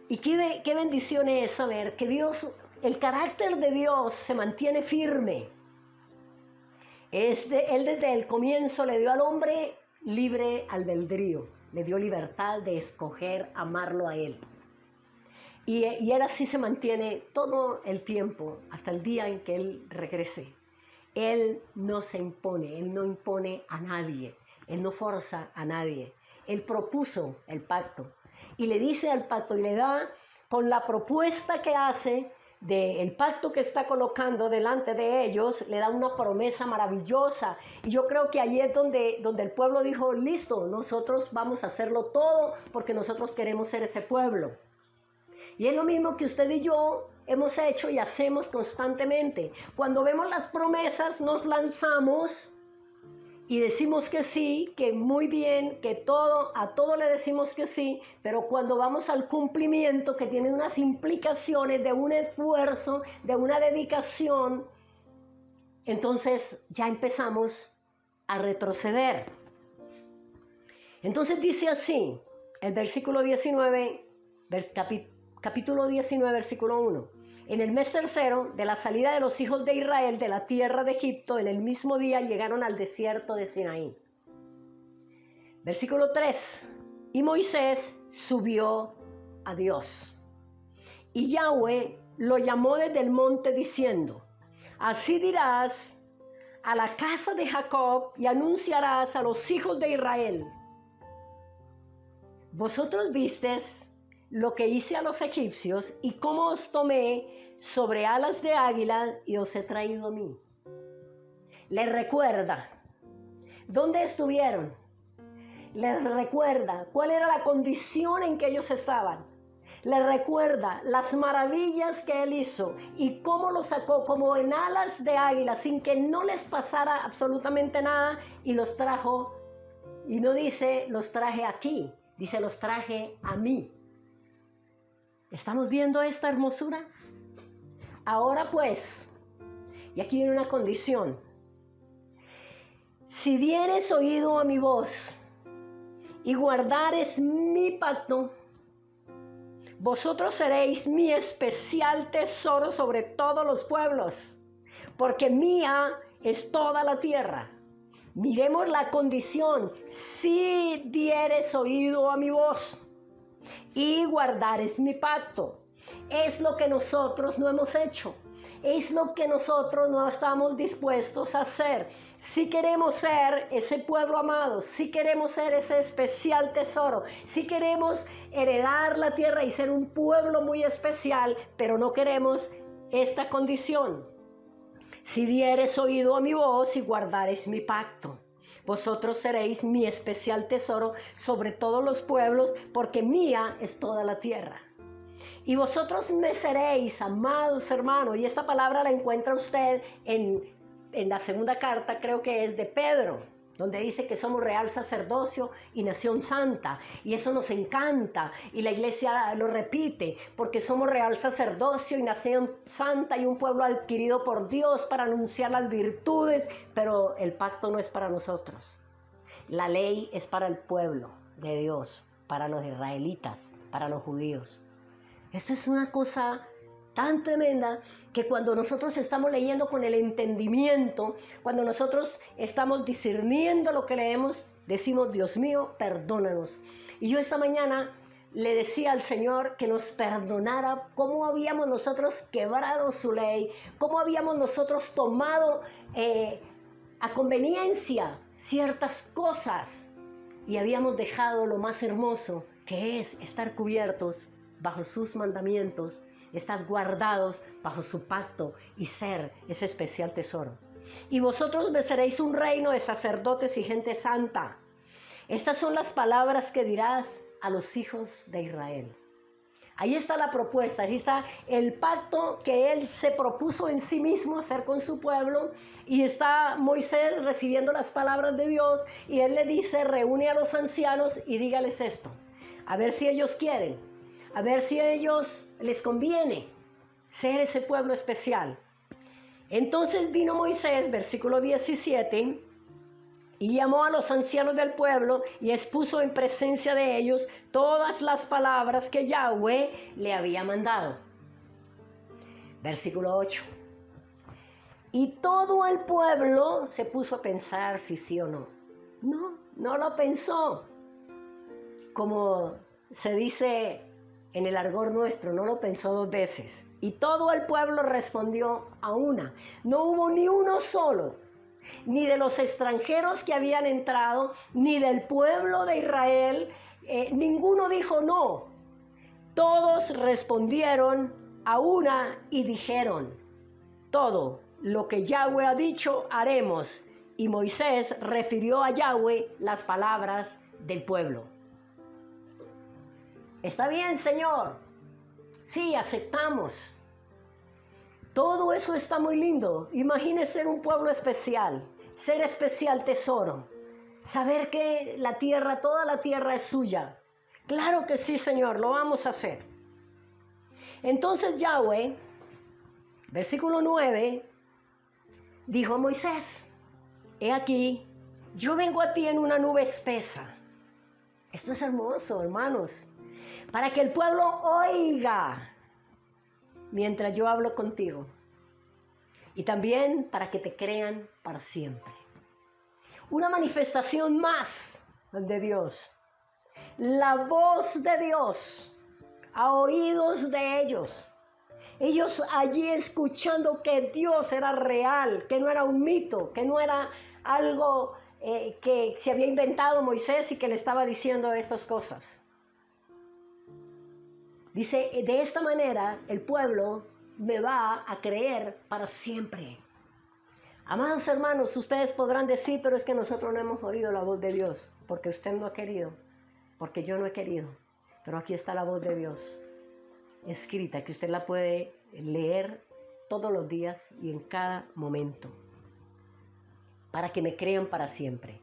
Y qué bendición es saber que Dios, el carácter de Dios se mantiene firme. Él desde el comienzo le dio al hombre libre albedrío, le dio libertad de escoger amarlo a Él. Y Él así se mantiene todo el tiempo, hasta el día en que Él regrese. Él no se impone, Él no impone a nadie, Él no forza a nadie. Él propuso el pacto y le dice al pacto y le da con la propuesta que hace del pacto que está colocando delante de ellos, le da una promesa maravillosa. Y yo creo que ahí es donde el pueblo dijo, listo, nosotros vamos a hacerlo todo porque nosotros queremos ser ese pueblo. Y es lo mismo que usted y yo hemos hecho y hacemos constantemente. Cuando vemos las promesas nos lanzamos y decimos que sí, que muy bien, que a todo le decimos que sí, pero cuando vamos al cumplimiento, que tiene unas implicaciones de un esfuerzo, de una dedicación, entonces ya empezamos a retroceder. Entonces dice así, el versículo 19, capítulo 19, versículo 1. En el mes tercero de la salida de los hijos de Israel de la tierra de Egipto, en el mismo día llegaron al desierto de Sinaí. Versículo 3. Y Moisés subió a Dios. Y Yahweh lo llamó desde el monte diciendo, así dirás a la casa de Jacob y anunciarás a los hijos de Israel. Vosotros visteis lo que hice a los egipcios y cómo os tomé sobre alas de águila y os he traído a mí. Les recuerda dónde estuvieron. Les recuerda cuál era la condición en que ellos estaban. Les recuerda las maravillas que Él hizo y cómo los sacó como en alas de águila sin que no les pasara absolutamente nada y los trajo. Y no dice los traje aquí, dice los traje a mí. ¿Estamos viendo esta hermosura? Ahora pues, y aquí viene una condición. Si dieres oído a mi voz y guardares mi pacto, vosotros seréis mi especial tesoro sobre todos los pueblos, porque mía es toda la tierra. Miremos la condición. Si dieres oído a mi voz y guardares mi pacto. Es lo que nosotros no hemos hecho. Es lo que nosotros no estamos dispuestos a hacer. Si queremos ser ese pueblo amado, si queremos ser ese especial tesoro, si queremos heredar la tierra y ser un pueblo muy especial, pero no queremos esta condición. Si dieres oído a mi voz y guardares mi pacto, vosotros seréis mi especial tesoro sobre todos los pueblos, porque mía es toda la tierra. Y vosotros me seréis, amados hermanos, y esta palabra la encuentra usted en la segunda carta, creo que es de Pedro, donde dice que somos real sacerdocio y nación santa, y eso nos encanta, y la iglesia lo repite, porque somos real sacerdocio y nación santa y un pueblo adquirido por Dios para anunciar las virtudes, pero el pacto no es para nosotros. La ley es para el pueblo de Dios, para los israelitas, para los judíos. Esto es una cosa tan tremenda que cuando nosotros estamos leyendo con el entendimiento, cuando nosotros estamos discerniendo lo que leemos, decimos, Dios mío, perdónanos. Y yo esta mañana le decía al Señor que nos perdonara cómo habíamos nosotros quebrado su ley, cómo habíamos nosotros tomado a conveniencia ciertas cosas y habíamos dejado lo más hermoso, que es estar cubiertos bajo sus mandamientos, estar guardados bajo su pacto y ser ese especial tesoro. Y vosotros me seréis un reino de sacerdotes y gente santa. Estas son las palabras que dirás a los hijos de Israel. Ahí está la propuesta, ahí está el pacto que Él se propuso en sí mismo hacer con su pueblo, y está Moisés recibiendo las palabras de Dios y Él le dice, reúne a los ancianos y dígales esto, a ver si ellos quieren, a ver si a ellos les conviene ser ese pueblo especial. Entonces vino Moisés, versículo 17, Y llamó a los ancianos del pueblo y expuso en presencia de ellos todas las palabras que Yahweh le había mandado. Versículo 8. Y todo el pueblo se puso a pensar si sí o no. No lo pensó. Como se dice en el argot nuestro, no lo pensó 2 veces. Y todo el pueblo respondió a una. No hubo ni uno solo, ni de los extranjeros que habían entrado, ni del pueblo de Israel. Ninguno dijo no. Todos respondieron a una y dijeron: todo lo que Yahweh ha dicho haremos. Y Moisés refirió a Yahweh las palabras del pueblo. Está bien, Señor. Sí, aceptamos. Todo eso está muy lindo. Imagínese ser un pueblo especial, ser especial tesoro, saber que la tierra, toda la tierra es suya. Claro que sí, Señor, lo vamos a hacer. Entonces Yahweh, versículo 9, dijo a Moisés: he aquí, yo vengo a ti en una nube espesa. Esto es hermoso, hermanos, para que el pueblo oiga mientras yo hablo contigo, y también para que te crean para siempre. Una manifestación más de Dios, la voz de Dios a oídos de ellos. Ellos allí escuchando que Dios era real, que no era un mito, que no era algo que se había inventado Moisés y que le estaba diciendo estas cosas. Dice, de esta manera el pueblo me va a creer para siempre. Amados hermanos, ustedes podrán decir, pero es que nosotros no hemos oído la voz de Dios, porque usted no ha querido, porque yo no he querido. Pero aquí está la voz de Dios, escrita, que usted la puede leer todos los días y en cada momento, para que me crean para siempre.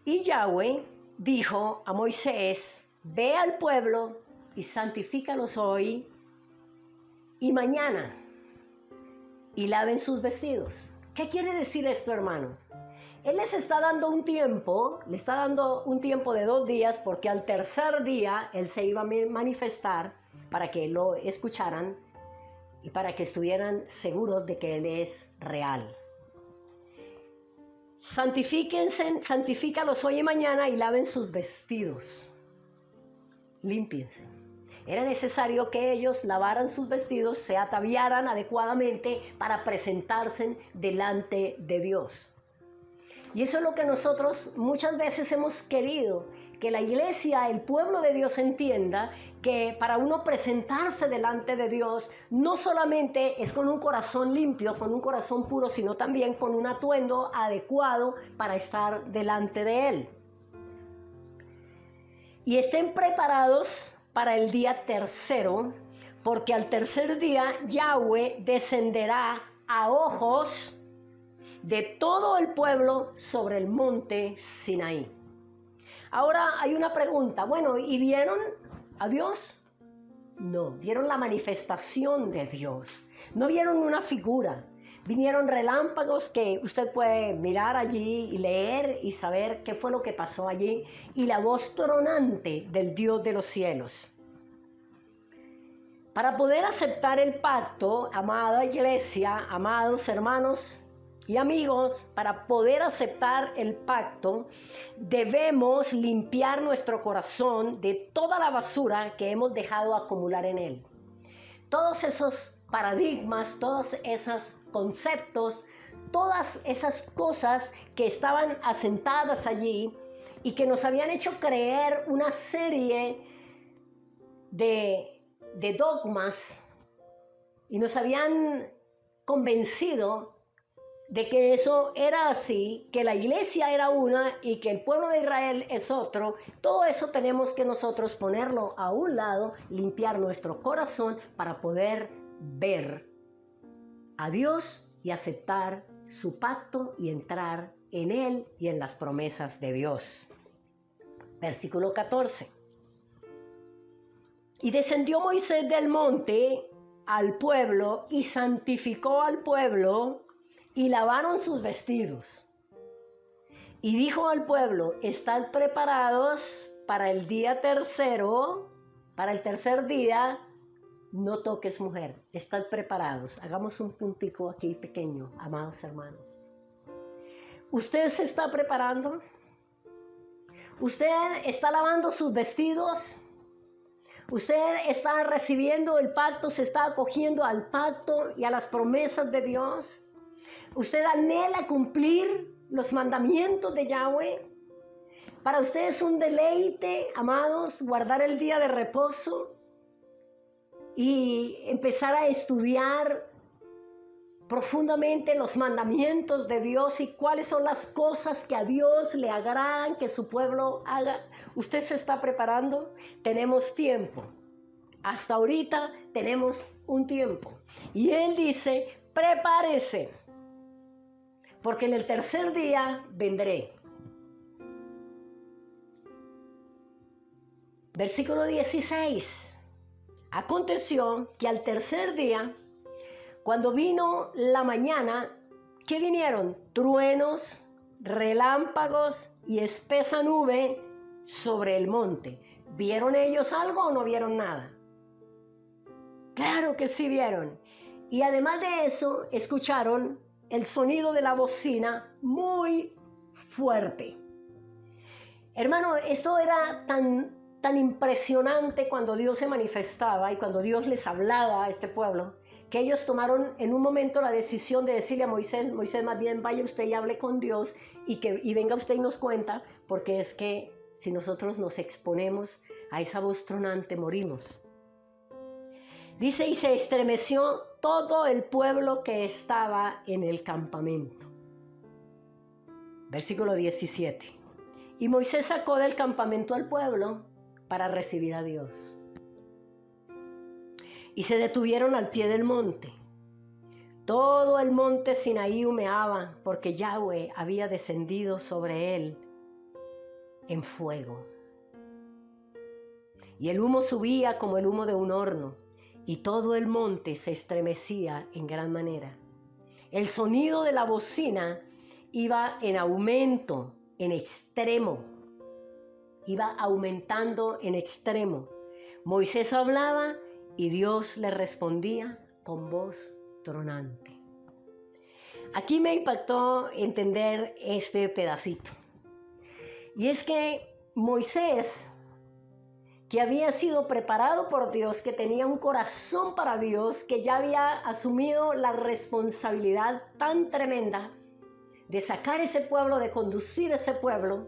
Y Yahweh dijo a Moisés: ve al pueblo y santifícalos hoy y mañana, y laven sus vestidos. ¿Qué quiere decir esto, hermanos? Él les está dando un tiempo, le está dando un tiempo de 2 días, porque al tercer día Él se iba a manifestar para que lo escucharan y para que estuvieran seguros de que Él es real. Santifícalos hoy y mañana y laven sus vestidos. Límpiense. Era necesario que ellos lavaran sus vestidos, se ataviaran adecuadamente para presentarse delante de Dios. Y eso es lo que nosotros muchas veces hemos querido, que la iglesia, el pueblo de Dios entienda que para uno presentarse delante de Dios no solamente es con un corazón limpio, con un corazón puro, sino también con un atuendo adecuado para estar delante de Él. Y estén preparados para el día tercero, porque al tercer día Yahweh descenderá a ojos de todo el pueblo sobre el monte Sinaí. Ahora hay una pregunta. Bueno, ¿y vieron a Dios? No, vieron la manifestación de Dios. No vieron una figura. Vinieron relámpagos que usted puede mirar allí y leer y saber qué fue lo que pasó allí, y la voz tronante del Dios de los cielos. Para poder aceptar el pacto, amada iglesia, amados hermanos y amigos, para poder aceptar el pacto, debemos limpiar nuestro corazón de toda la basura que hemos dejado acumular en él. Todos esos paradigmas, todos esos conceptos, todas esas cosas que estaban asentadas allí y que nos habían hecho creer una serie de dogmas y nos habían convencido de que eso era así, que la iglesia era una y que el pueblo de Israel es otro. Todo eso tenemos que nosotros ponerlo a un lado, limpiar nuestro corazón para poder ver a Dios y aceptar su pacto y entrar en él y en las promesas de Dios. Versículo 14. Y descendió Moisés del monte al pueblo y santificó al pueblo y lavaron sus vestidos. Y dijo al pueblo, estad preparados para el día tercero, para el tercer día, no toques mujer, estad preparados. Hagamos un puntico aquí pequeño, amados hermanos. ¿Usted se está preparando? ¿Usted está lavando sus vestidos? ¿Usted está recibiendo el pacto, se está acogiendo al pacto y a las promesas de Dios? ¿Usted anhela cumplir los mandamientos de Yahweh? ¿Para usted es un deleite, amados, guardar el día de reposo y empezar a estudiar profundamente los mandamientos de Dios y cuáles son las cosas que a Dios le agradan que su pueblo haga? ¿Usted se está preparando? Tenemos tiempo. Hasta ahorita tenemos un tiempo. Y Él dice, prepárese, porque en el tercer día vendré. Versículo 16. Aconteció que al tercer día, cuando vino la mañana, ¿qué vinieron? Truenos, relámpagos y espesa nube sobre el monte. ¿Vieron ellos algo o no vieron nada? Claro que sí vieron. Y además de eso, escucharon el sonido de la bocina muy fuerte. Hermano, esto era tan impresionante cuando Dios se manifestaba y cuando Dios les hablaba a este pueblo, que ellos tomaron en un momento la decisión de decirle a Moisés, más bien vaya usted y hable con Dios y venga usted y nos cuenta, porque es que si nosotros nos exponemos a esa voz tronante, morimos. Dice, y se estremeció todo el pueblo que estaba en el campamento. Versículo 17. Y Moisés sacó del campamento al pueblo para recibir a Dios. Y se detuvieron al pie del monte. Todo el monte Sinaí humeaba, porque Yahweh había descendido sobre él en fuego. Y el humo subía como el humo de un horno, y todo el monte se estremecía en gran manera. El sonido de la bocina iba en aumento, en extremo. Iba aumentando en extremo. Moisés hablaba y Dios le respondía con voz tronante. Aquí me impactó entender este pedacito. Y es que Moisés, que había sido preparado por Dios, que tenía un corazón para Dios, que ya había asumido la responsabilidad tan tremenda de sacar ese pueblo, de conducir ese pueblo,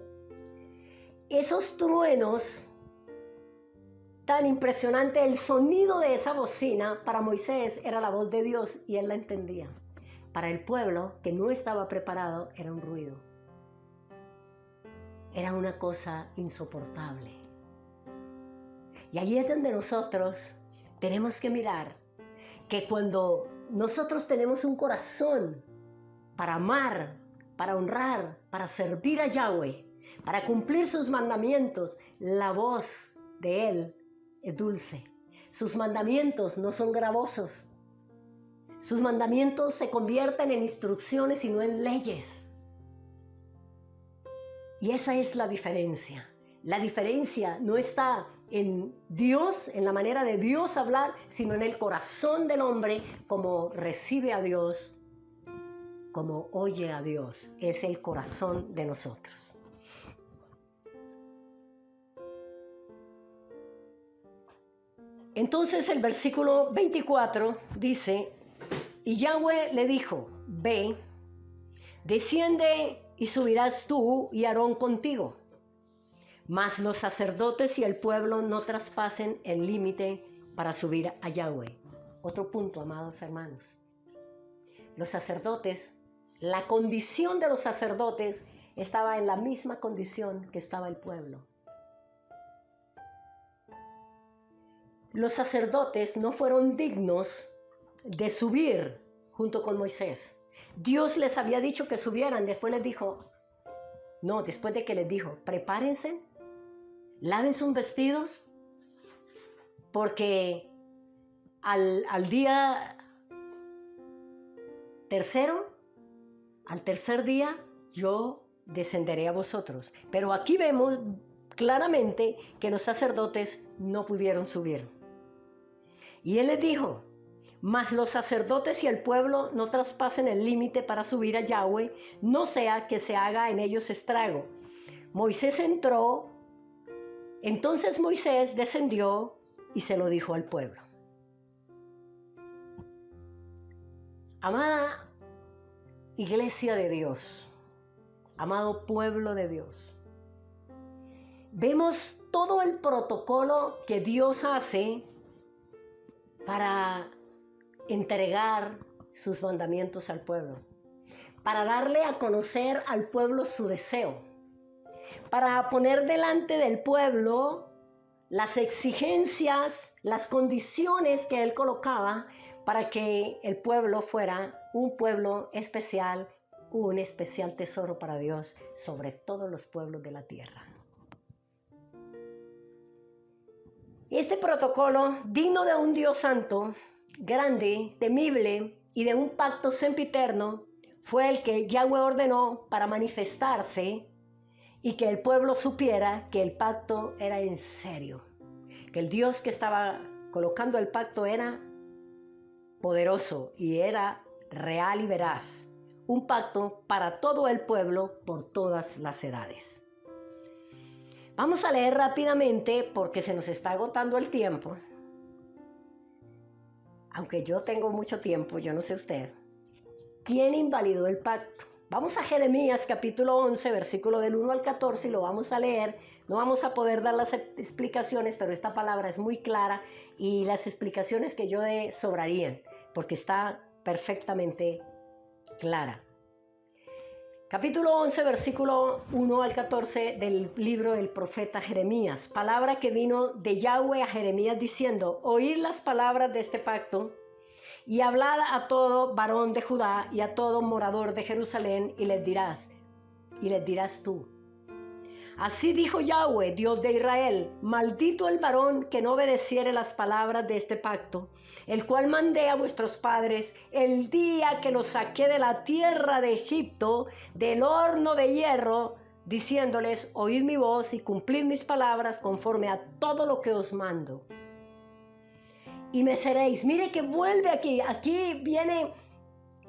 esos truenos tan impresionante, el sonido de esa bocina para Moisés era la voz de Dios y él la entendía. Para el pueblo que no estaba preparado era un ruido. Era una cosa insoportable. Y ahí es donde nosotros tenemos que mirar que cuando nosotros tenemos un corazón para amar, para honrar, para servir a Yahweh, para cumplir sus mandamientos, la voz de Él es dulce. Sus mandamientos no son gravosos. Sus mandamientos se convierten en instrucciones y no en leyes. Y esa es la diferencia. La diferencia no está en Dios, en la manera de Dios hablar, sino en el corazón del hombre, como recibe a Dios, como oye a Dios. Es el corazón de nosotros. Entonces el versículo 24 dice, y Yahweh le dijo, ve, desciende y subirás tú y Aarón contigo. Mas los sacerdotes y el pueblo no traspasen el límite para subir a Yahweh. Otro punto, amados hermanos. Los sacerdotes, la condición de los sacerdotes estaba en la misma condición que estaba el pueblo. Los sacerdotes no fueron dignos de subir junto con Moisés. Dios les había dicho que subieran, después les dijo, no, después de que les dijo, prepárense, laven sus vestidos, porque al día tercero, al tercer día, yo descenderé a vosotros. Pero aquí vemos claramente que los sacerdotes no pudieron subir. Y él les dijo: mas los sacerdotes y el pueblo no traspasen el límite para subir a Yahweh, no sea que se haga en ellos estrago. Moisés entró, entonces Moisés descendió y se lo dijo al pueblo. Amada iglesia de Dios, amado pueblo de Dios, vemos todo el protocolo que Dios hace para entregar sus mandamientos al pueblo, para darle a conocer al pueblo su deseo, para poner delante del pueblo las exigencias, las condiciones que él colocaba para que el pueblo fuera un pueblo especial, un especial tesoro para Dios sobre todos los pueblos de la tierra. Este protocolo, digno de un Dios santo, grande, temible y de un pacto sempiterno, fue el que Yahweh ordenó para manifestarse y que el pueblo supiera que el pacto era en serio, que el Dios que estaba colocando el pacto era poderoso y era real y veraz, un pacto para todo el pueblo por todas las edades. Vamos a leer rápidamente porque se nos está agotando el tiempo. Aunque yo tengo mucho tiempo, yo no sé usted. ¿Quién invalidó el pacto? Vamos a Jeremías capítulo 11, versículo del 1 al 14 y lo vamos a leer. No vamos a poder dar las explicaciones, pero esta palabra es muy clara y las explicaciones que yo dé sobrarían, porque está perfectamente clara. Capítulo 11, versículo 1 al 14 del libro del profeta Jeremías. Palabra que vino de Yahweh a Jeremías diciendo: oíd las palabras de este pacto y hablad a todo varón de Judá y a todo morador de Jerusalén y les dirás tú: así dijo Yahweh, Dios de Israel: maldito el varón que no obedeciere las palabras de este pacto, el cual mandé a vuestros padres el día que los saqué de la tierra de Egipto, del horno de hierro, diciéndoles: oíd mi voz y cumplid mis palabras conforme a todo lo que os mando. Y me seréis. Mire que vuelve aquí viene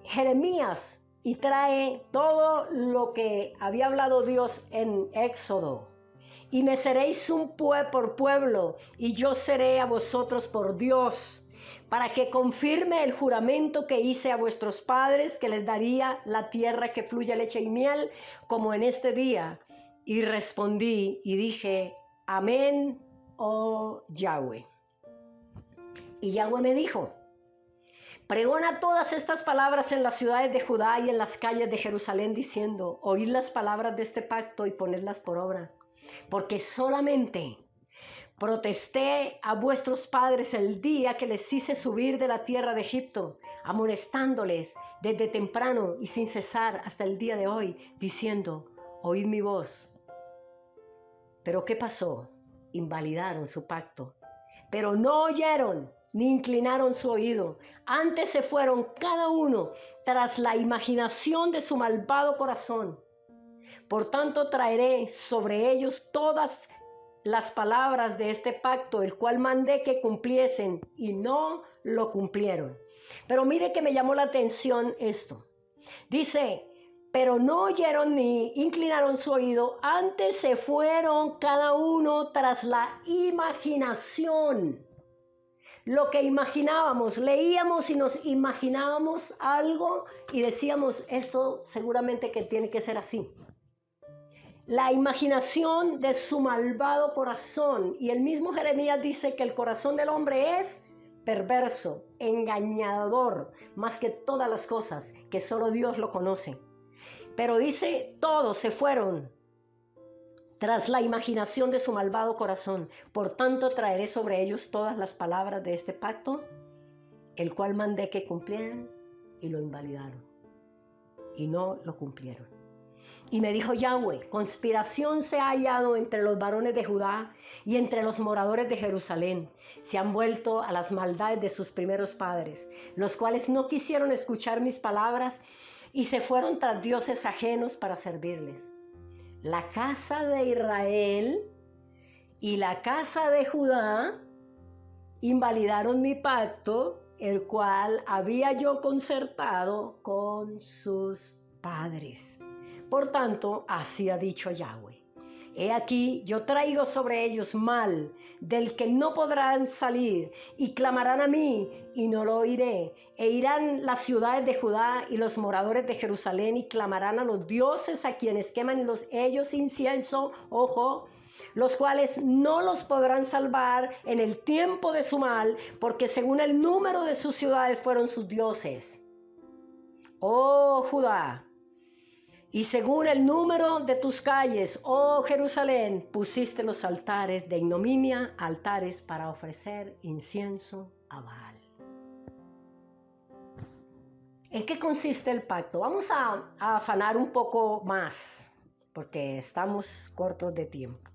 Jeremías y trae todo lo que había hablado Dios en Éxodo. Y me seréis un por pueblo, y yo seré a vosotros por Dios, para que confirme el juramento que hice a vuestros padres, que les daría la tierra que fluye leche y miel, como en este día. Y respondí y dije: amén, oh Yahweh. Y Yahweh me dijo: pregona todas estas palabras en las ciudades de Judá y en las calles de Jerusalén, diciendo: oíd las palabras de este pacto y ponedlas por obra. Porque solamente protesté a vuestros padres el día que les hice subir de la tierra de Egipto, amonestándoles desde temprano y sin cesar hasta el día de hoy, diciendo: oíd mi voz. Pero ¿qué pasó? Invalidaron su pacto, pero no oyeron ni inclinaron su oído. Antes se fueron cada uno tras la imaginación de su malvado corazón. Por tanto, traeré sobre ellos todas las palabras de este pacto, el cual mandé que cumpliesen, y no lo cumplieron. Pero mire que me llamó la atención esto. Dice: pero no oyeron ni inclinaron su oído, antes se fueron cada uno tras la imaginación. Lo que imaginábamos, leíamos y nos imaginábamos algo y decíamos: esto seguramente que tiene que ser así. La imaginación de su malvado corazón. Y el mismo Jeremías dice que el corazón del hombre es perverso, engañador, más que todas las cosas, que solo Dios lo conoce. Pero dice: todos se fueron tras la imaginación de su malvado corazón. Por tanto, traeré sobre ellos todas las palabras de este pacto, el cual mandé que cumplieran, y lo invalidaron, y no lo cumplieron. Y me dijo Yahweh: conspiración se ha hallado entre los varones de Judá y entre los moradores de Jerusalén. Se han vuelto a las maldades de sus primeros padres, los cuales no quisieron escuchar mis palabras y se fueron tras dioses ajenos para servirles. la casa de Israel y la casa de Judá invalidaron mi pacto, el cual había yo concertado con sus padres. Por tanto, así ha dicho Yahweh: he aquí, yo traigo sobre ellos mal, del que no podrán salir, y clamarán a mí, y no lo oiré. E irán las ciudades de Judá y los moradores de Jerusalén, y clamarán a los dioses a quienes queman ellos incienso, ojo, los cuales no los podrán salvar en el tiempo de su mal, porque según el número de sus ciudades fueron sus dioses. Oh Judá, y según el número de tus calles, oh Jerusalén, pusiste los altares de ignominia, altares para ofrecer incienso a Baal. ¿En qué consiste el pacto? Vamos a afanar un poco más, porque estamos cortos de tiempo.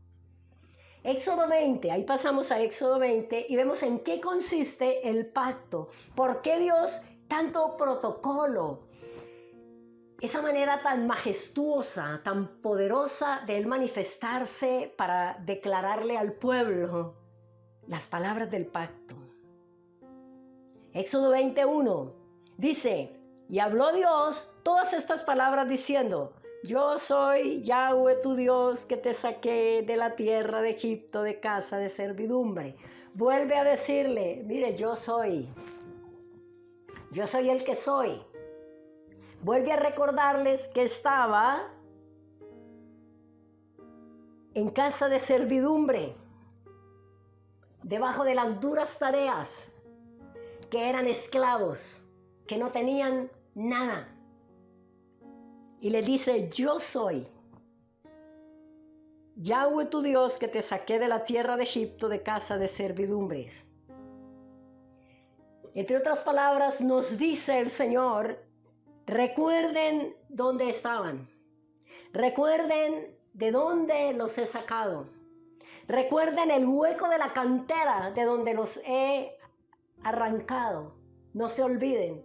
Éxodo 20, ahí pasamos a Éxodo 20 y vemos en qué consiste el pacto. ¿Por qué Dios tanto protocolo? Esa manera tan majestuosa, tan poderosa de Él manifestarse para declararle al pueblo las palabras del pacto. Éxodo 21 dice: y habló Dios todas estas palabras diciendo: yo soy Yahweh tu Dios, que te saqué de la tierra de Egipto, de casa de servidumbre. Vuelve a decirle: mire, yo soy el que soy. Vuelve a recordarles que estaba en casa de servidumbre, debajo de las duras tareas, que eran esclavos, que no tenían nada. Y le dice: yo soy Yahweh tu Dios, que te saqué de la tierra de Egipto, de casa de servidumbres. Entre otras palabras, nos dice el Señor: recuerden dónde estaban. Recuerden de dónde los he sacado. Recuerden el hueco de la cantera de donde los he arrancado. No se olviden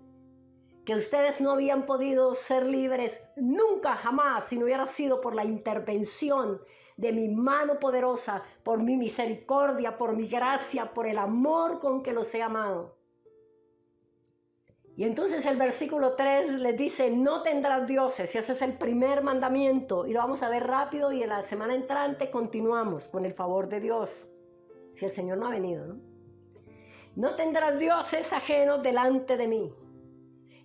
que ustedes no habían podido ser libres nunca, jamás, si no hubiera sido por la intervención de mi mano poderosa, por mi misericordia, por mi gracia, por el amor con que los he amado. Y entonces el versículo 3 les dice: no tendrás dioses, y ese es el primer mandamiento, y lo vamos a ver rápido, y en la semana entrante continuamos con el favor de Dios, si el Señor no ha venido, ¿no? No tendrás dioses ajenos delante de mí.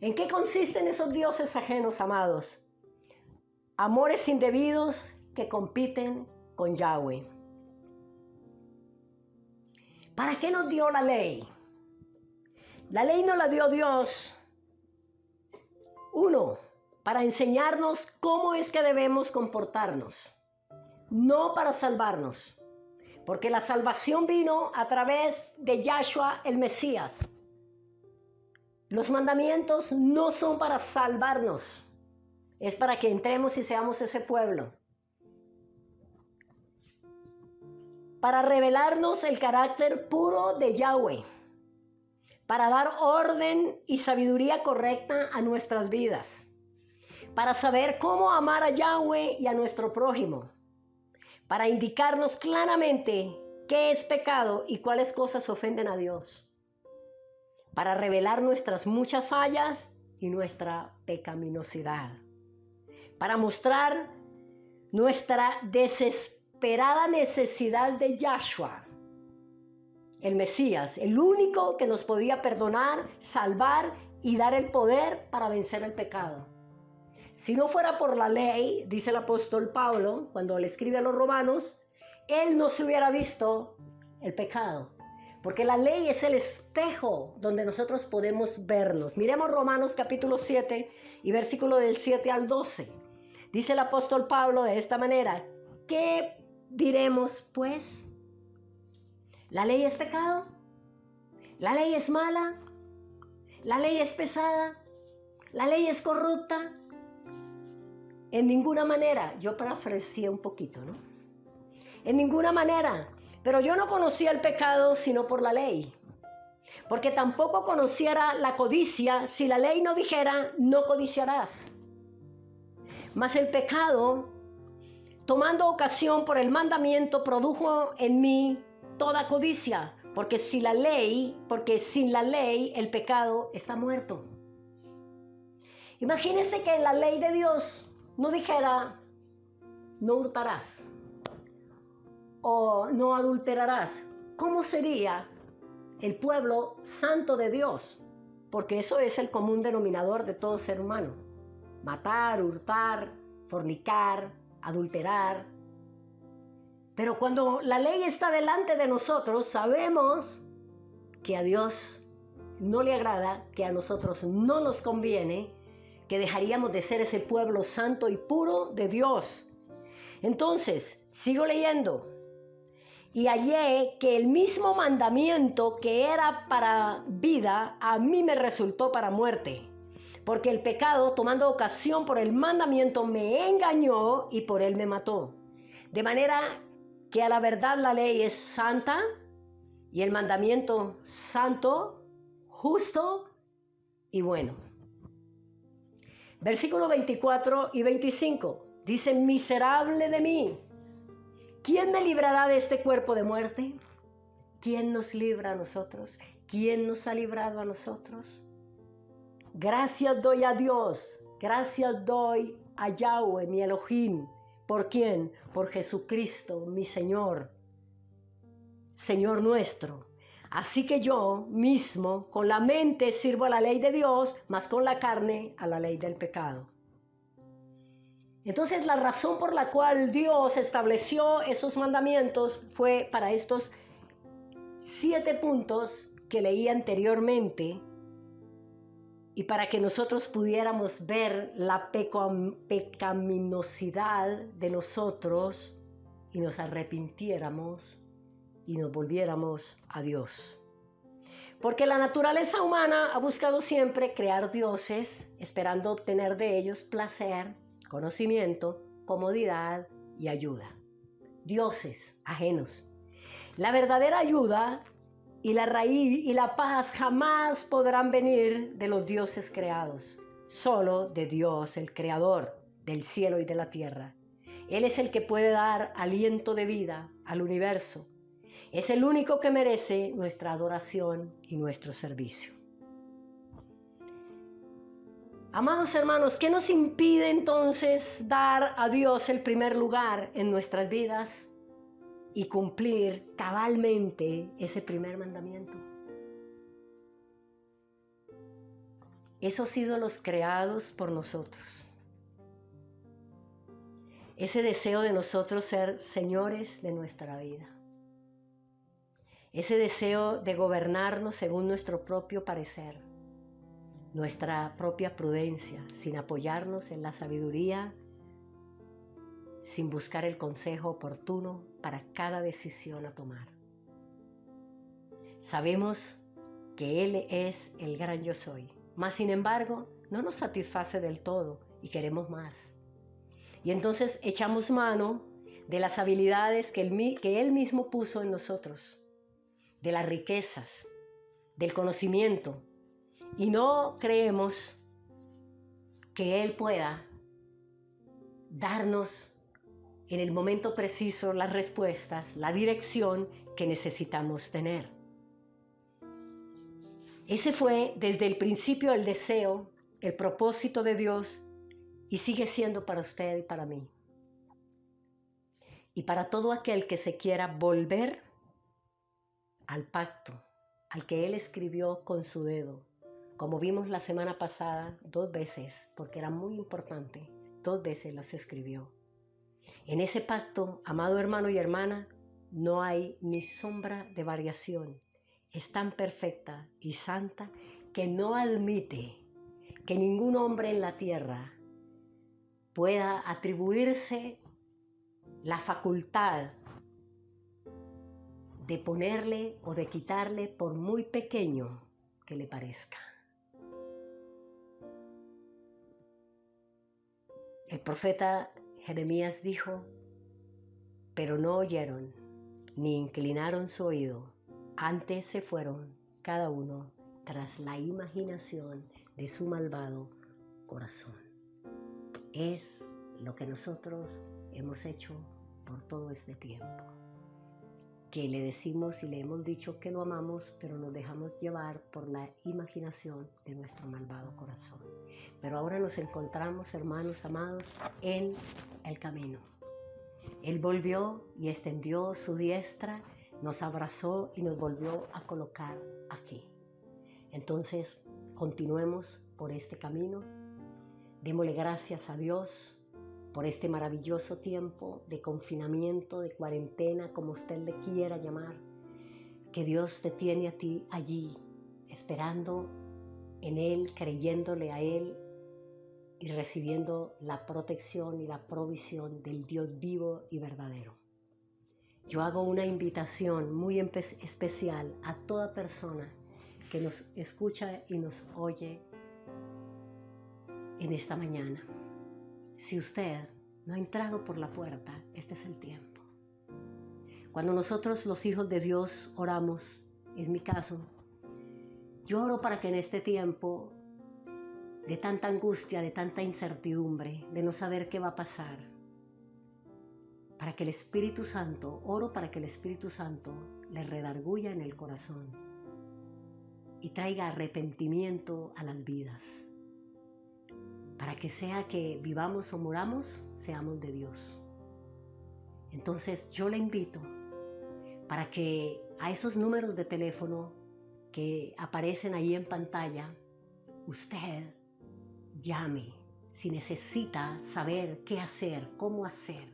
¿En qué consisten esos dioses ajenos, amados? Amores indebidos que compiten con Yahweh. ¿Para qué nos dio la ley? La ley nos la dio Dios, uno, para enseñarnos cómo es que debemos comportarnos, no para salvarnos, porque la salvación vino a través de Yahshua el Mesías. Los mandamientos no son para salvarnos, es para que entremos y seamos ese pueblo. Para revelarnos el carácter puro de Yahweh, para dar orden y sabiduría correcta a nuestras vidas, para saber cómo amar a Yahweh y a nuestro prójimo, para indicarnos claramente qué es pecado y cuáles cosas ofenden a Dios, para revelar nuestras muchas fallas y nuestra pecaminosidad, para mostrar nuestra desesperada necesidad de Yahshua, el Mesías, el único que nos podía perdonar, salvar y dar el poder para vencer el pecado. Si no fuera por la ley, dice el apóstol Pablo, cuando le escribe a los romanos, él no se hubiera visto el pecado, porque la ley es el espejo donde nosotros podemos vernos. Miremos Romanos capítulo 7 y versículo del 7 al 12. Dice el apóstol Pablo de esta manera: ¿qué diremos pues? ¿La ley es pecado? ¿La ley es mala? ¿La ley es pesada? ¿La ley es corrupta? En ninguna manera. Yo parafraseé un poquito, ¿no? En ninguna manera. Pero yo no conocía el pecado sino por la ley. Porque tampoco conociera la codicia si la ley no dijera: no codiciarás. Mas el pecado tomando ocasión por el mandamiento, produjo en mí toda codicia, porque sin la ley el pecado está muerto. Imagínense que la ley de Dios no dijera, no hurtarás o no adulterarás. ¿Cómo sería el pueblo santo de Dios? Porque eso es el común denominador de todo ser humano. Matar, hurtar, fornicar, adulterar. Pero cuando la ley está delante de nosotros, sabemos que a Dios no le agrada, que a nosotros no nos conviene, que dejaríamos de ser ese pueblo santo y puro de Dios. Entonces, sigo leyendo. Y hallé que el mismo mandamiento que era para vida, a mí me resultó para muerte. Porque el pecado, tomando ocasión por el mandamiento, me engañó y por él me mató. De manera que a la verdad la ley es santa y el mandamiento santo, justo y bueno. Versículos 24 y 25. Dice, miserable de mí. ¿Quién me librará de este cuerpo de muerte? ¿Quién nos libra a nosotros? ¿Quién nos ha librado a nosotros? Gracias doy a Dios, gracias doy a Yahweh, mi Elohim. ¿Por quién? Por Jesucristo, mi Señor, Señor nuestro. Así que yo mismo, con la mente sirvo a la ley de Dios, mas con la carne a la ley del pecado. Entonces la razón por la cual Dios estableció esos mandamientos fue para estos 7 puntos que leí anteriormente y para que nosotros pudiéramos ver la pecaminosidad de nosotros y nos arrepintiéramos y nos volviéramos a Dios. Porque la naturaleza humana ha buscado siempre crear dioses, esperando obtener de ellos placer, conocimiento, comodidad y ayuda. Dioses ajenos. La verdadera ayuda y la raíz y la paz jamás podrán venir de los dioses creados, solo de Dios, el creador del cielo y de la tierra. Él es el que puede dar aliento de vida al universo. Es el único que merece nuestra adoración y nuestro servicio. Amados hermanos, ¿qué nos impide entonces dar a Dios el primer lugar en nuestras vidas y cumplir cabalmente ese primer mandamiento? Esos ídolos creados por nosotros. Ese deseo de nosotros ser señores de nuestra vida. Ese deseo de gobernarnos según nuestro propio parecer, nuestra propia prudencia, sin apoyarnos en la sabiduría, sin buscar el consejo oportuno para cada decisión a tomar. Sabemos que Él es el gran yo soy, mas sin embargo no nos satisface del todo y queremos más. Y entonces echamos mano de las habilidades que Él mismo puso en nosotros, de las riquezas, del conocimiento, y no creemos que Él pueda darnos en el momento preciso las respuestas, la dirección que necesitamos tener. Ese fue desde el principio el deseo, el propósito de Dios y sigue siendo para usted y para mí. Y para todo aquel que se quiera volver al pacto, al que Él escribió con su dedo, como vimos la semana pasada 2 veces, porque era muy importante, 2 veces las escribió. En ese pacto, amado hermano y hermana, no hay ni sombra de variación. Es tan perfecta y santa que no admite que ningún hombre en la tierra pueda atribuirse la facultad de ponerle o de quitarle por muy pequeño que le parezca. El profeta Jeremías dijo, pero no oyeron, ni inclinaron su oído, antes se fueron cada uno tras la imaginación de su malvado corazón. Es lo que nosotros hemos hecho por todo este tiempo. Que le decimos y le hemos dicho que lo amamos, pero nos dejamos llevar por la imaginación de nuestro malvado corazón. Pero ahora nos encontramos, hermanos amados, en el camino. Él volvió y extendió su diestra, nos abrazó y nos volvió a colocar aquí. Entonces, continuemos por este camino. Démosle gracias a Dios por este maravilloso tiempo de confinamiento, de cuarentena, como usted le quiera llamar, que Dios te tiene a ti allí, esperando en Él, creyéndole a Él y recibiendo la protección y la provisión del Dios vivo y verdadero. Yo hago una invitación muy especial a toda persona que nos escucha y nos oye en esta mañana. Si usted no ha entrado por la puerta, este es el tiempo. Cuando nosotros los hijos de Dios oramos, es mi caso, yo oro para que en este tiempo de tanta angustia, de tanta incertidumbre, de no saber qué va a pasar, para que el Espíritu Santo, oro para que el Espíritu Santo le redarguya en el corazón y traiga arrepentimiento a las vidas. Para que sea que vivamos o moramos, seamos de Dios. Entonces yo le invito para que a esos números de teléfono que aparecen ahí en pantalla, usted llame si necesita saber qué hacer, cómo hacer,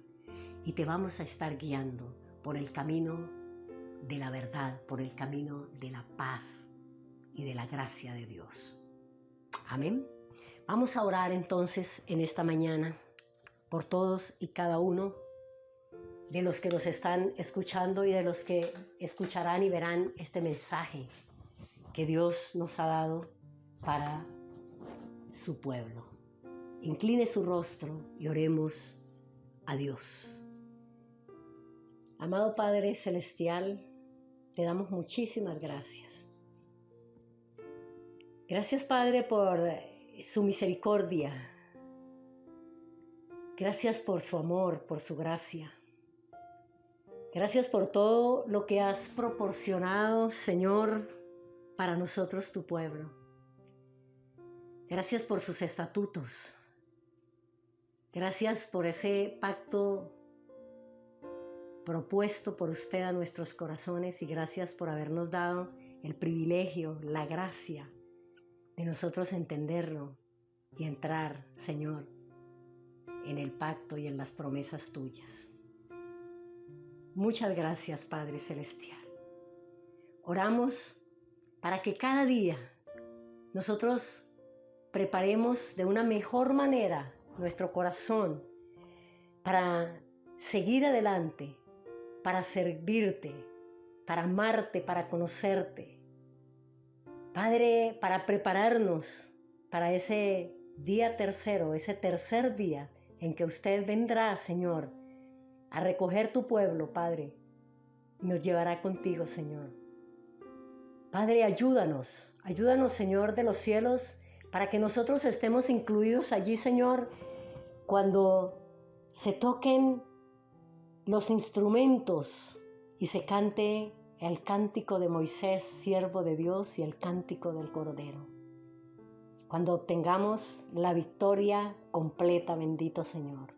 y te vamos a estar guiando por el camino de la verdad, por el camino de la paz y de la gracia de Dios. Amén. Vamos a orar entonces en esta mañana por todos y cada uno de los que nos están escuchando y de los que escucharán y verán este mensaje que Dios nos ha dado para su pueblo. Incline su rostro y oremos a Dios. Amado Padre Celestial, te damos muchísimas gracias. Gracias, Padre, por su misericordia. Gracias por su amor, por su gracia. Gracias por todo lo que has proporcionado, Señor, para nosotros, tu pueblo. Gracias por sus estatutos. Gracias por ese pacto propuesto por usted a nuestros corazones y gracias por habernos dado el privilegio, la gracia de nosotros entenderlo y entrar, Señor, en el pacto y en las promesas tuyas. Muchas gracias, Padre Celestial. Oramos para que cada día nosotros preparemos de una mejor manera nuestro corazón para seguir adelante, para servirte, para amarte, para conocerte. Padre, para prepararnos para ese día tercero, ese tercer día en que usted vendrá, Señor, a recoger tu pueblo, Padre, y nos llevará contigo, Señor. Padre, ayúdanos, Señor de los cielos, para que nosotros estemos incluidos allí, Señor, cuando se toquen los instrumentos y se cante el cántico de Moisés, siervo de Dios, y el cántico del Cordero. Cuando obtengamos la victoria completa, bendito Señor.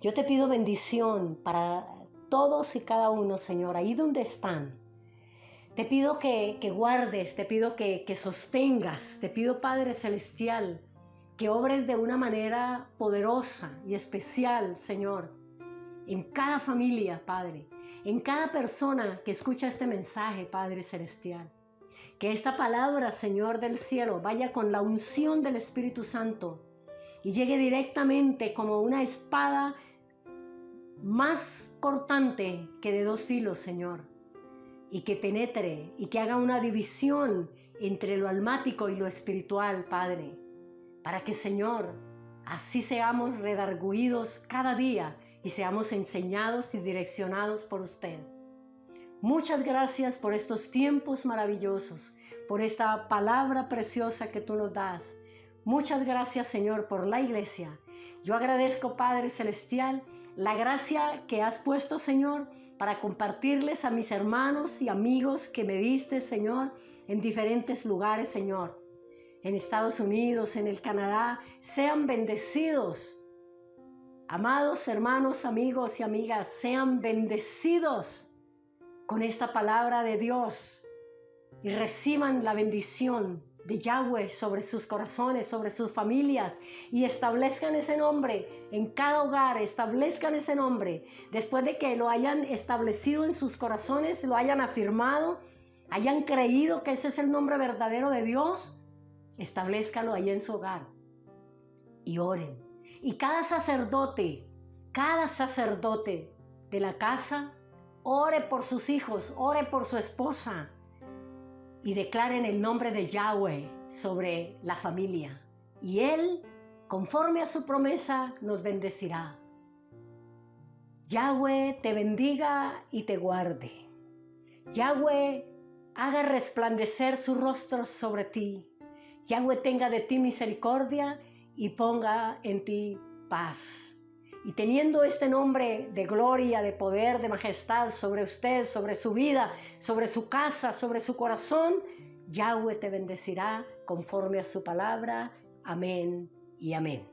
Yo te pido bendición para todos y cada uno, Señor, ahí donde están. Te pido que guardes, te pido que sostengas, te pido, Padre Celestial, que obres de una manera poderosa y especial, Señor, en cada familia, Padre, en cada persona que escucha este mensaje, Padre Celestial. Que esta palabra, Señor del cielo, vaya con la unción del Espíritu Santo y llegue directamente como una espada más cortante que de 2 filos, Señor, y que penetre y que haga una división entre lo almático y lo espiritual, Padre, para que, Señor, así seamos redarguidos cada día y seamos enseñados y direccionados por usted. Muchas gracias por estos tiempos maravillosos, por esta palabra preciosa que tú nos das. Muchas gracias, Señor, por la iglesia. Yo agradezco, Padre Celestial, la gracia que has puesto, Señor, para compartirles a mis hermanos y amigos que me diste, Señor, en diferentes lugares, Señor. En Estados Unidos, en el Canadá, sean bendecidos. Amados hermanos, amigos y amigas, sean bendecidos con esta palabra de Dios y reciban la bendición de Yahweh sobre sus corazones, sobre sus familias, y establezcan ese nombre en cada hogar, establezcan ese nombre. Después de que lo hayan establecido en sus corazones, lo hayan afirmado, hayan creído que ese es el nombre verdadero de Dios, establezcanlo ahí en su hogar y oren. Y cada sacerdote de la casa, ore por sus hijos, ore por su esposa, y declaren el nombre de Yahweh sobre la familia. Y Él, conforme a su promesa, nos bendecirá. Yahweh te bendiga y te guarde. Yahweh haga resplandecer su rostro sobre ti. Yahweh tenga de ti misericordia y ponga en ti paz. Y teniendo este nombre de gloria, de poder, de majestad sobre usted, sobre su vida, sobre su casa, sobre su corazón, Yahweh te bendecirá conforme a su palabra. Amén y amén.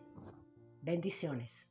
Bendiciones.